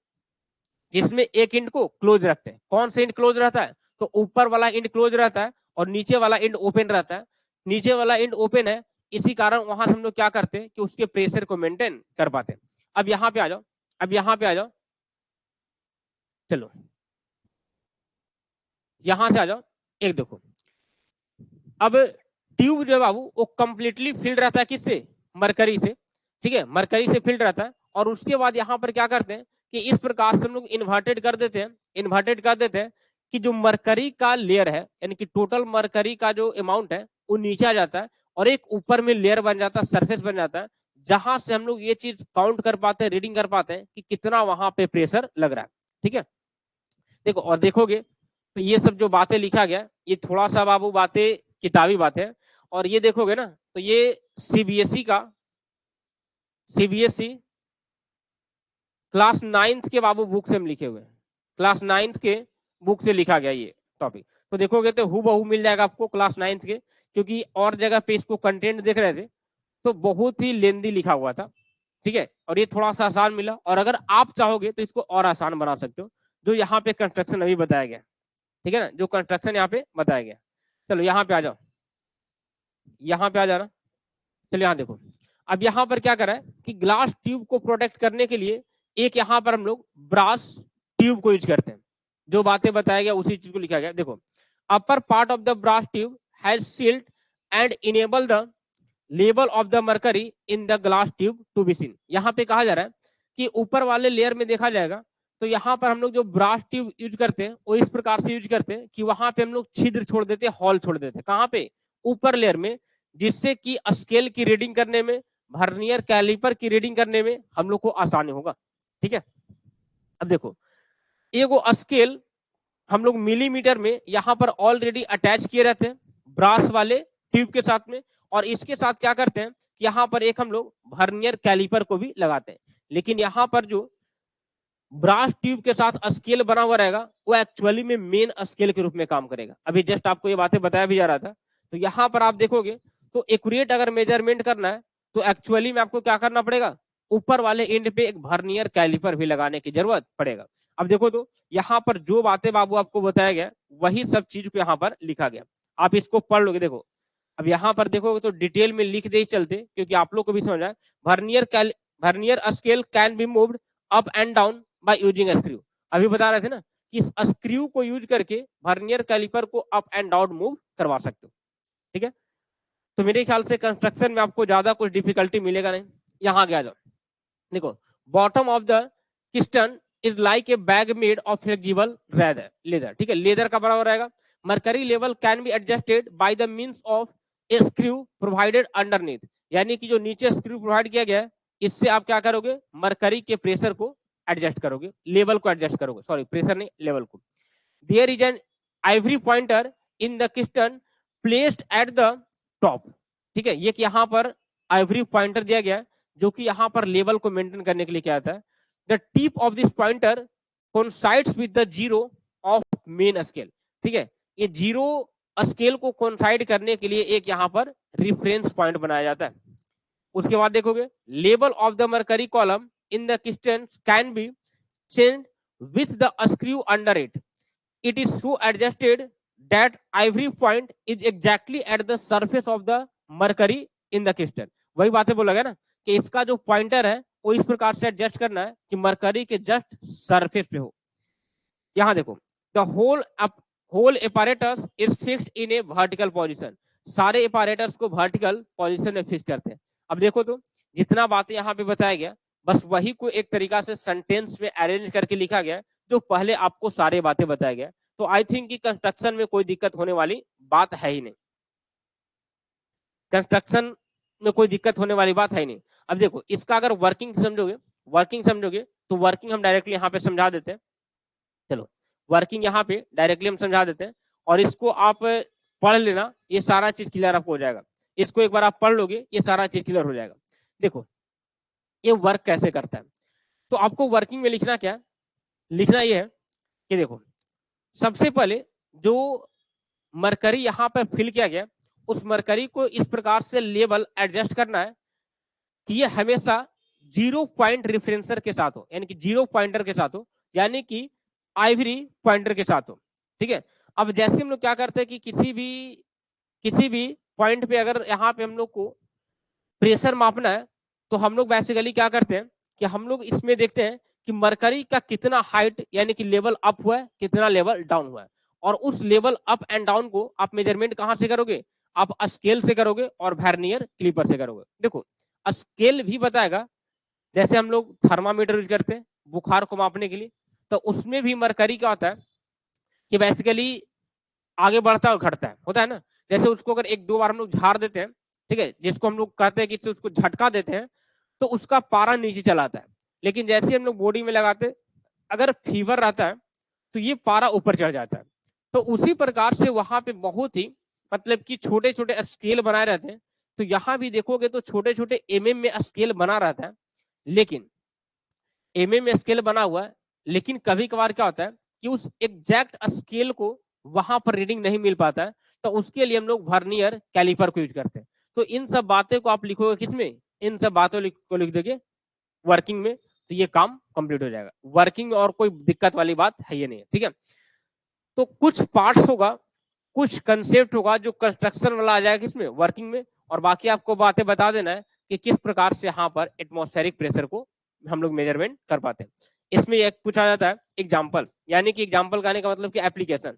A: जिसमें एक एंड को क्लोज रखते हैं। कौन सा एंड क्लोज रहता है? तो ऊपर वाला एंड क्लोज रहता है और नीचे वाला एंड ओपन रहता है। नीचे वाला एंड ओपन है, इसी कारण वहां से हम लोग क्या करते हैं कि उसके प्रेशर को मेंटेन कर पाते हैं। अब यहाँ पे आ जाओ, अब यहाँ पे आ जाओ, चलो यहां से आ जाओ, एक देखो, अब ट्यूब जो है बाबू वो कंप्लीटली फिल्ड रहता है किससे, मरकरी से। ठीक है, मरकरी से फिल्ड रहता है और उसके बाद यहाँ पर क्या करते हैं कि इस प्रकार से हम लोग इन्वर्टेड कर देते हैं, इन्वर्टेड कर देते हैं कि जो मरकरी का लेयर है, यानी कि टोटल मरकरी का जो अमाउंट है वो नीचे आ जाता है और एक ऊपर में लेयर बन जाता है, सरफेस बन जाता है, जहां से हम लोग ये चीज काउंट कर पाते हैं, रीडिंग कर पाते हैं कि कितना वहां पे प्रेशर लग रहा है। ठीक है, देखो और देखोगे तो ये सब जो बातें लिखा गया, ये थोड़ा सा बाबू बातें किताबी बातें हैं, और ये देखोगे ना तो ये सीबीएसई का, सीबीएसई क्लास 9th के बाबू बुक से हम लिखे हुए हैं, क्लास 9th के बुक से लिखा गया ये टॉपिक। तो देखोगे तो हूबहू मिल जाएगा आपको क्लास 9th के, क्योंकि और जगह पे इसको कंटेंट देख रहे थे तो बहुत ही लेंदी लिखा हुआ था। ठीक है, और ये थोड़ा सा आसान मिला, और अगर आप चाहोगे तो इसको और आसान बना सकते हो, जो यहाँ पे कंस्ट्रक्शन अभी बताया गया। ठीक है ना, जो कंस्ट्रक्शन यहाँ पे बताया गया। चलो यहाँ पे आ जाओ, यहाँ पे आ जाना। चलो यहाँ देखो, अब यहाँ पर क्या करा है कि ग्लास ट्यूब को प्रोटेक्ट करने के लिए एक यहाँ पर हम लोग ब्रास ट्यूब को यूज करते हैं। जो बातें बताया गया उसी चीज को लिखा गया। देखो, upper part of the brass tube has sealed and enable the level of the mercury in the glass tube to be seen. यहाँ पे कहा जा रहा है कि ऊपर वाले लेयर में देखा जाएगा तो यहाँ पर हम लोग जो ब्रास ट्यूब यूज करते हैं वो इस प्रकार से यूज करते हैं कि वहां पे हम लोग छिद्र छोड़ देते हैं, हॉल छोड़ देते हैं। कहाँ पे? ऊपर लेयर में, जिससे कि स्केल की रीडिंग करने में, वर्नियर कैलिपर की रीडिंग करने में हम लोग को आसानी होगा। ठीक है, अब देखो, एगो स्केल हम लोग मिलीमीटर में यहाँ पर ऑलरेडी अटैच किए रहते हैं ब्रास वाले ट्यूब के साथ में, और इसके साथ क्या करते हैं, यहाँ पर एक हम लोग वर्नियर कैलिपर को भी लगाते हैं। लेकिन यहाँ पर जो ब्रास ट्यूब के साथ स्केल बना हुआ रहेगा वो एक्चुअली में मेन स्केल के रूप में काम करेगा। अभी जस्ट आपको ये बातें बताया भी जा रहा था। तो यहाँ पर आप देखोगे तो एक्यूरेट अगर मेजरमेंट करना है तो एक्चुअली में आपको क्या करना पड़ेगा, ऊपर वाले एंड पे एक वर्नियर कैलिपर भी लगाने की जरूरत पड़ेगा। अब देखो तो यहाँ पर जो बातें बाबू आपको बताया गया वही सब चीज को यहाँ पर लिखा गया, आप इसको पढ़ लोगे। देखो अब यहाँ पर देखोगे तो डिटेल में लिख दे चलते, क्योंकि आप लोग को भी समझ आए। Vernier scale can be moved up and down by using screw. अभी बता रहे थे ना कि इस स्क्रू को यूज करके वर्नियर कैलिपर को अप एंड डाउन मूव करवा सकते हो। ठीक है, तो मेरे ख्याल से कंस्ट्रक्शन में आपको ज्यादा कुछ डिफिकल्टी मिलेगा नहीं। यहाँ आ जाओ, देखो, bottom of the किस्टन is like a bag made of flexible leather. ठीक है, लेदर का बना हुआ रहेगा। Mercury level can be adjusted by the means of A screw provided underneath. यानी कि जो नीचे स्क्रू प्रोवाइड किया गया है, इससे आप क्या करोगे, मरकरी के प्रेशर को एडजस्ट करोगे, लेवल को एडजस्ट करोगे, सॉरी प्रेशर नहीं, लेवल को। There is an ivory pointer in the cistern placed at the top. ठीक है, ये यहाँ पर आइवरी पॉइंटर दिया गया जो कि यहाँ पर लेवल को मेंटेन करने के लिए क्या आता है। The tip of this pointer coincides with the zero of main scale. ठीक है, ये जीरो स्केल को कोइंसाइड करने के लिए एक यहाँ पर रिफरेंस पॉइंट बनाया जाता है। उसके बाद देखोगे, level of the mercury column in the piston can be changed with the screw under it. It is so adjusted that every point is exactly at the surface of the mercury in the piston. वही बातें बोला गया ना कि इसका जो pointer है वो इस प्रकार से एडजस्ट करना है कि मरकरी के जस्ट सरफेस पे हो। यहाँ देखो, the whole apparatus is fixed in a vertical position. सारे एपारेटस को वर्टिकल पोजीशन में फिक्स करते हैं। अब देखो तो जितना बातें यहाँ पे बताया गया बस वही को एक तरीका से सेंटेंस में अरेंज करके लिखा गया जो पहले आपको सारे बातें बताया गया। तो आई थिंक कि कंस्ट्रक्शन में कोई दिक्कत होने वाली बात है ही नहीं, कंस्ट्रक्शन में कोई दिक्कत होने वाली बात है ही नहीं। अब देखो इसका अगर वर्किंग समझोगे तो वर्किंग हम डायरेक्टली यहाँ पे समझा देते हैं। चलो वर्किंग यहाँ पे डायरेक्टली हम समझा देते हैं और इसको आप पढ़ लेना, ये सारा चीज क्लियर आपको हो जाएगा। इसको एक बार आप पढ़ लोगे ये सारा चीज क्लियर हो जाएगा। देखो ये वर्क कैसे करता है, तो आपको वर्किंग में लिखना क्या है, लिखना ये है कि देखो सबसे पहले जो मरकरी यहाँ पर फिल किया गया उस मरकरी को इस प्रकार से लेवल एडजस्ट करना है कि ये हमेशा 0 पॉइंट रिफरेंसर के साथ हो, यानी कि 0 पॉइंटर के साथ हो, यानी कि आइवरी पॉइंटर के साथ हो। ठीक है, अब जैसे हम लोग क्या करते हैं कि किसी भी पॉइंट पे अगर यहाँ पे हम लोग को प्रेशर मापना है तो हम लोग बेसिकली क्या करते हैं कि हम लोग इसमें देखते हैं कि मरकरी का कितना हाइट यानी कि लेवल अप हुआ है, कितना लेवल डाउन हुआ है, और उस लेवल अप एंड डाउन को आप मेजरमेंट कहां से करोगे, आप स्केल से करोगे और वर्नियर क्लिपर से करोगे। देखो स्केल भी बताएगा, जैसे हम लोग थर्मामीटर यूज करते हैं बुखार को मापने के लिए, तो उसमें भी मरकरी क्या होता है कि बेसिकली आगे बढ़ता है और घटता है, होता है ना। जैसे उसको अगर एक दो बार हम लोग झाड़ देते हैं, ठीक है, जिसको हम लोग कहते हैं कि उसको झटका देते हैं तो उसका पारा नीचे चला आता है, लेकिन जैसे हम लोग बॉडी में लगाते अगर फीवर रहता है तो ये पारा ऊपर चढ़ जाता है। तो उसी प्रकार से वहां पे बहुत ही मतलब कि छोटे छोटे स्केल बनाए रहते हैं। तो यहाँ भी देखोगे तो छोटे छोटे एमएम में स्केल बना रहता है, लेकिन एमएम में स्केल बना हुआ है, लेकिन कभी कभार क्या होता है कि उस एग्जैक्ट स्केल को वहां पर रीडिंग नहीं मिल पाता है, तो उसके लिए हम लोग वर्नियर कैलिपर को यूज करते हैं। तो इन सब बातें को आप लिखोगे किसमें, इन सब बातों को लिख दोगे वर्किंग में, तो ये काम कंप्लीट हो जाएगा। वर्किंग में और कोई दिक्कत वाली बात है ये नहीं है, ठीक है। तो कुछ पार्ट्स होगा, कुछ कंसेप्ट होगा जो कंस्ट्रक्शन वाला आ जाएगा किसमें, वर्किंग में, और बाकी आपको बातें बता देना है कि किस प्रकार से यहाँ पर एटमॉस्फेरिक प्रेशर को हम लोग मेजरमेंट कर पाते हैं। इसमें एक पूछा जाता है एग्जाम्पल, यानी कि एग्जाम्पल कहने का मतलब कि एप्लीकेशन।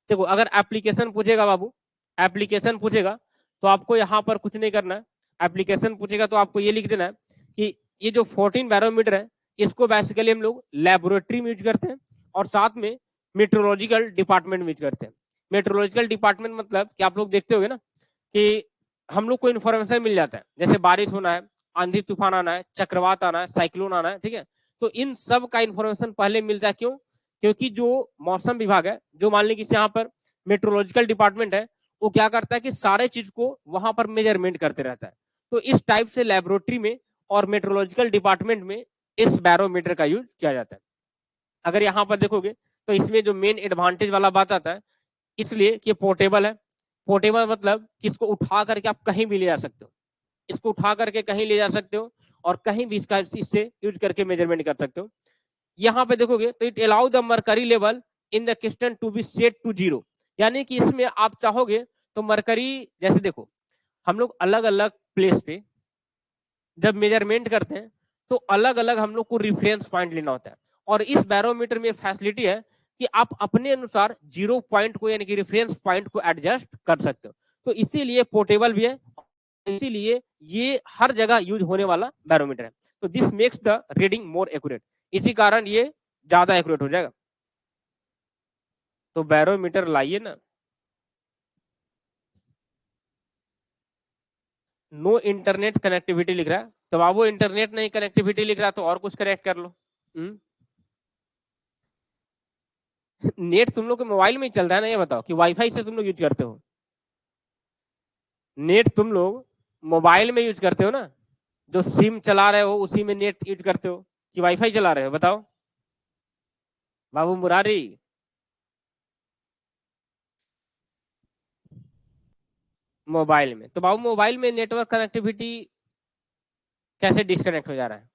A: देखो अगर एप्लीकेशन पूछेगा बाबू, एप्लीकेशन पूछेगा तो आपको यहाँ पर कुछ नहीं करना है। एप्लीकेशन पूछेगा तो आपको ये लिख देना है कि ये जो 14 बैरोमीटर है इसको बेसिकली हम लोग लेबोरेटरी में यूज करते हैं और साथ में मेट्रोलॉजिकल डिपार्टमेंट में यूज करते हैं। मेट्रोलॉजिकल डिपार्टमेंट मतलब कि आप लोग देखते होंगे ना कि हम लोग को इन्फॉर्मेशन मिल जाता है, जैसे बारिश होना है, आंधी तूफान आना है, चक्रवात आना है, साइक्लोन आना है, ठीक है। तो इन सब का इन्फॉर्मेशन पहले मिलता है, क्यों, क्योंकि जो मौसम विभाग है, जो मान लीजिए यहाँ पर मेट्रोलॉजिकल डिपार्टमेंट है, वो क्या करता है कि सारे चीज को वहां पर मेजरमेंट करते रहता है। तो इस टाइप से लेबोरेटरी में और मेट्रोलॉजिकल डिपार्टमेंट में इस बैरोमीटर का यूज किया जाता है। अगर यहाँ पर देखोगे तो इसमें जो मेन एडवांटेज वाला बात आता है, इसलिए कि पोर्टेबल है। पोर्टेबल मतलब कि इसको उठा करके आप कहीं भी ले जा सकते हो, इसको उठा करके कहीं ले जा सकते हो और कहीं भी इसका इससे यूज करके मेजरमेंट कर सकते हो। यहाँ पे देखोगे तो it allow the mercury level in the crystal to be set to 0, यानी कि इसमें आप चाहोगे तो मरकरी, जैसे देखो हम लोग अलग अलग प्लेस पे जब मेजरमेंट करते हैं तो अलग अलग हम लोग को रिफरेंस पॉइंट लेना होता है, और इस बैरोमीटर में फैसिलिटी है कि आप अपने अनुसार 0 पॉइंट को यानी कि रेफरेंस पॉइंट को एडजस्ट कर सकते हो। तो इसीलिए पोर्टेबल भी है, इसीलिए ये हर जगह यूज होने वाला बैरोमीटर है। तो this makes the reading more accurate, इसी कारण ये ज्यादा एक्यूरेट हो जाएगा। तो बैरोमीटर लाइए ना। नो इंटरनेट कनेक्टिविटी लिख रहा है, तो बाबू इंटरनेट नहीं कनेक्टिविटी लिख रहा तो और कुछ कनेक्ट कर लो। नेट तुम लोग के मोबाइल में ही चलता है ना, ये बताओ कि वाईफाई से तुम लोग यूज करते हो? नेट तुम लोग मोबाइल में यूज करते हो ना, जो सिम चला रहे हो उसी में नेट यूज करते हो कि वाईफाई चला रहे हो, बताओ बाबू मुरारी। मोबाइल में, तो बाबू मोबाइल में नेटवर्क कनेक्टिविटी कैसे डिस्कनेक्ट हो जा रहा है?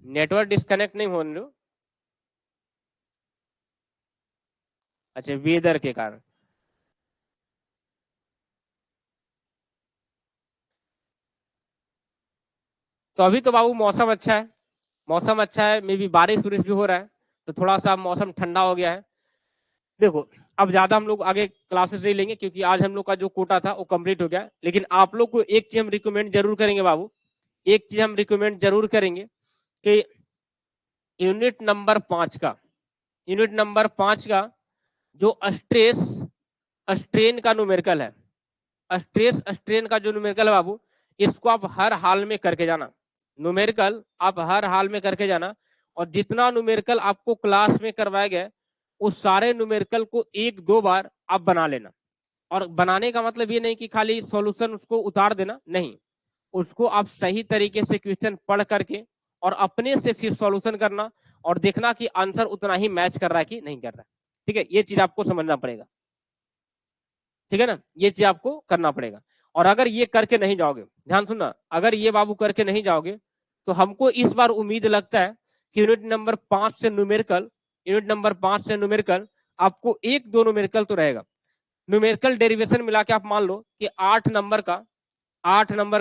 A: नेटवर्क डिस्कनेक्ट नहीं हो रहे? अच्छा वेदर के कारण। तो अभी तो बाबू मौसम अच्छा है, मौसम अच्छा है, मे बी बारिश वारिश भी हो रहा है, तो थोड़ा सा मौसम ठंडा हो गया है। देखो अब ज्यादा हम लोग आगे क्लासेस नहीं लेंगे क्योंकि आज हम लोग का जो कोटा था वो कंप्लीट हो गया, लेकिन आप लोग को एक चीज हम रिकमेंड जरूर करेंगे बाबू, एक चीज हम रिकमेंड जरूर करेंगे कि यूनिट नंबर 5 का जो स्ट्रेस स्ट्रेन का न्यूमेरिकल है, स्ट्रेस स्ट्रेन का जो न्यूमेरिकल है बाबू, इसको आप हर हाल में करके जाना। न्यूमेरिकल आप हर हाल में करके जाना, और जितना न्यूमेरिकल आपको क्लास में करवाया गया उस सारे न्यूमेरिकल को 1-2 बार आप बना लेना। और बनाने का मतलब ये नहीं कि खाली सॉल्यूशन उसको उतार देना, नहीं, उसको आप सही तरीके से क्वेश्चन पढ़ करके और अपने से फिर सॉल्यूशन करना और देखना कि आंसर उतना ही मैच कर रहा है कि नहीं कर रहा है। ठीक है, ये चीज आपको समझना पड़ेगा। ठीक है ना, ये चीज आपको करना पड़ेगा। और अगर ये करके नहीं जाओगे, ध्यान सुनना, अगर ये बाबू करके नहीं जाओगे तो हमको इस बार उम्मीद लगता है कि यूनिट नंबर 5 से न्यूमेरिकल आपको 1-2 न्यूमेरिकल तो रहेगा। न्यूमेरिकल डेरिवेशन मिला के आप मान लो कि 8 नंबर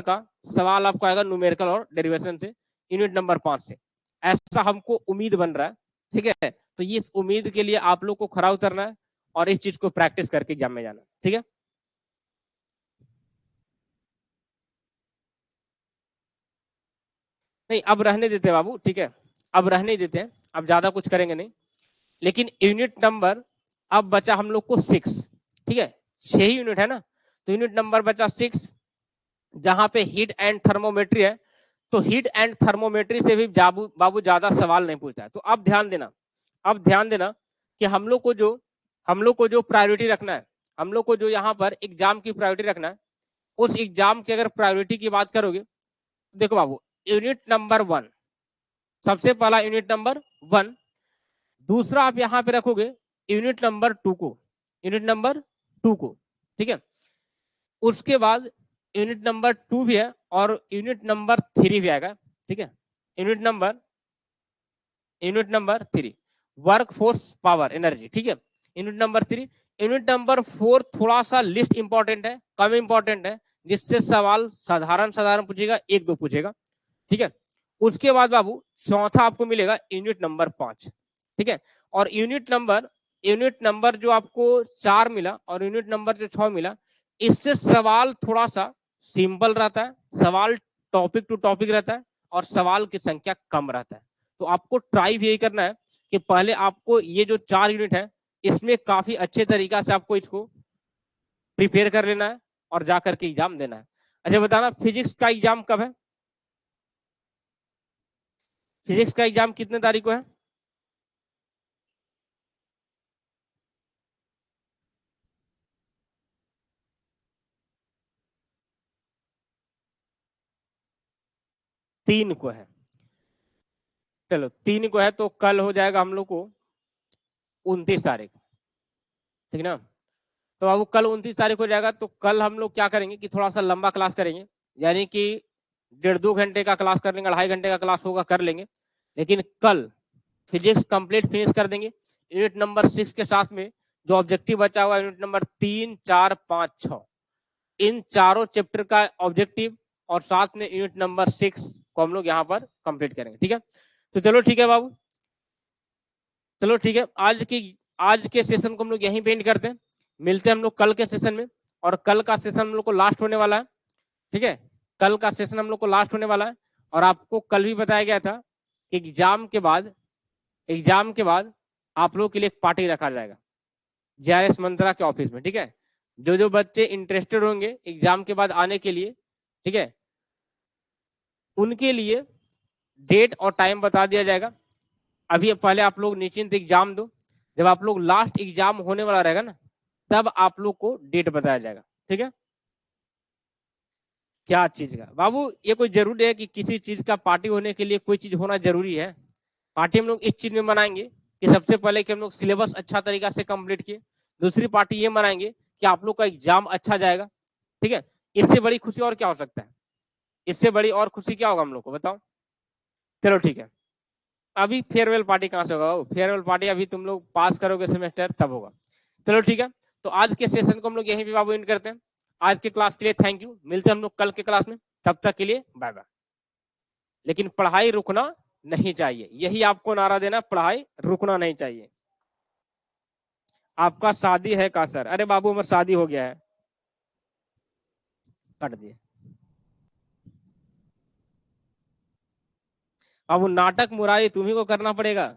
A: का सवाल आपको आएगा न्यूमेरिकल और डेरिवेशन से यूनिट नंबर 5 से, ऐसा हमको उम्मीद बन रहा है। ठीक है, तो इस उम्मीद के लिए आप लोग को खरा उतरना है और इस चीज को प्रैक्टिस करके एग्जाम में जाना। ठीक है, नहीं अब रहने देते हैं बाबू, ठीक है, अब रहने देते हैं, अब ज्यादा कुछ करेंगे नहीं। लेकिन यूनिट नंबर अब बचा हम लोग को 6। ठीक है, 6 ही यूनिट है ना, तो यूनिट नंबर बचा 6, जहां पे हीट एंड थर्मोमेट्री है। तो हीट एंड थर्मोमेट्री से भी बाबू ज्यादा सवाल नहीं पूछता है। तो अब ध्यान देना कि हम लोग को जो प्रायोरिटी रखना है, हम लोग को जो यहाँ पर एग्जाम की प्रायोरिटी रखना है, उस एग्जाम की अगर प्रायोरिटी की बात करोगे, देखो बाबू, यूनिट नंबर 1 सबसे पहला, यूनिट नंबर 1। दूसरा आप यहाँ पे रखोगे यूनिट नंबर 2 को, ठीक है। उसके बाद यूनिट नंबर 2 भी है और यूनिट नंबर 3 भी आएगा। ठीक है, unit number 3 work force power energy. ठीक है, यूनिट नंबर 3। यूनिट नंबर 4 थोड़ा सा लिस्ट इंपॉर्टेंट है, कम इंपॉर्टेंट है, जिससे सवाल साधारण पूछेगा, 1-2 पूछेगा। ठीक है, उसके बाद बाबू चौथा आपको मिलेगा यूनिट नंबर 5। ठीक है, और यूनिट नंबर जो आपको 4 मिला और यूनिट नंबर जो 6 मिला, इससे सवाल थोड़ा सा सिंपल रहता है, सवाल टॉपिक टू टॉपिक रहता है और सवाल की संख्या कम रहता है। तो आपको ट्राई यही करना है कि पहले आपको ये जो 4 यूनिट है, इसमें काफी अच्छे तरीका से आपको इसको प्रिपेयर कर लेना है और जाकर के एग्जाम देना है। अच्छा बताना, फिजिक्स का एग्जाम कब है? फिजिक्स का एग्जाम कितने तारीख को है? 3 को है। चलो 3 को है तो कल हो जाएगा हम लोग को 29 तारीख। ठीक ना, तो बाबू कल 29 तारीख हो जाएगा। तो कल हम लोग क्या करेंगे कि थोड़ा सा लंबा क्लास करेंगे, यानी कि 1.5-2 घंटे का क्लास कर लेंगे, 2.5 घंटे का क्लास होगा कर लेंगे। लेकिन कल फिजिक्स कंप्लीट फिनिश कर देंगे यूनिट नंबर 6 के साथ में। जो ऑब्जेक्टिव बचा हुआ यूनिट नंबर 3, 4, 5, 6, इन चारों चैप्टर का ऑब्जेक्टिव और साथ में यूनिट नंबर 6 को हम लोग यहाँ पर कंप्लीट करेंगे। ठीक है, तो चलो ठीक है बाबू, चलो ठीक है, आज के सेशन को हम लोग यहीं पे एंड करते हैं। मिलते हैं हम लोग कल के सेशन में, और कल का सेशन हम लोग को लास्ट होने वाला है। ठीक है, कल का सेशन हम लोग को लास्ट होने वाला है। और आपको कल भी बताया गया था कि एग्जाम के बाद आप लोग के लिए एक पार्टी रखा जाएगा JRS मंत्रा के ऑफिस में। ठीक है, जो बच्चे इंटरेस्टेड होंगे एग्जाम के बाद आने के लिए, ठीक है, उनके लिए डेट और टाइम बता दिया जाएगा। अभी पहले आप लोग निश्चिंत एग्जाम दो, जब आप लोग लास्ट एग्जाम होने वाला रहेगा ना, तब आप लोग को डेट बताया जाएगा। ठीक है, क्या चीज का बाबू, ये कोई जरूरी है कि किसी चीज का पार्टी होने के लिए कोई चीज होना जरूरी है? पार्टी हम लोग इस चीज में मनाएंगे कि सबसे पहले कि हम लोग सिलेबस अच्छा तरीका से कंप्लीट किए। दूसरी पार्टी ये मनाएंगे कि आप लोग का एग्जाम अच्छा जाएगा। ठीक है, इससे बड़ी खुशी और क्या हो सकता है? इससे बड़ी और खुशी क्या होगा हम लोग को, बताओ? चलो ठीक है, अभी फेयरवेल पार्टी कहाँ से होगा? फेयरवेल पार्टी अभी तुम लोग पास करोगे सेमेस्टर तब होगा। चलो ठीक है, तो आज के सेशन को हम लोग यहीं पे बाबू एंड करते हैं। आज के क्लास के लिए थैंक यू, मिलते हैं हम लोग कल के क्लास में, तब तक के लिए बाय बाय। लेकिन पढ़ाई रुकना नहीं चाहिए, यही आपको नारा देना, पढ़ाई रुकना नहीं चाहिए। आपका शादी है का सर? अरे बाबू हमारी शादी हो गया है, काट दिए। अब वो नाटक मुरारी तुम्ही को करना पड़ेगा।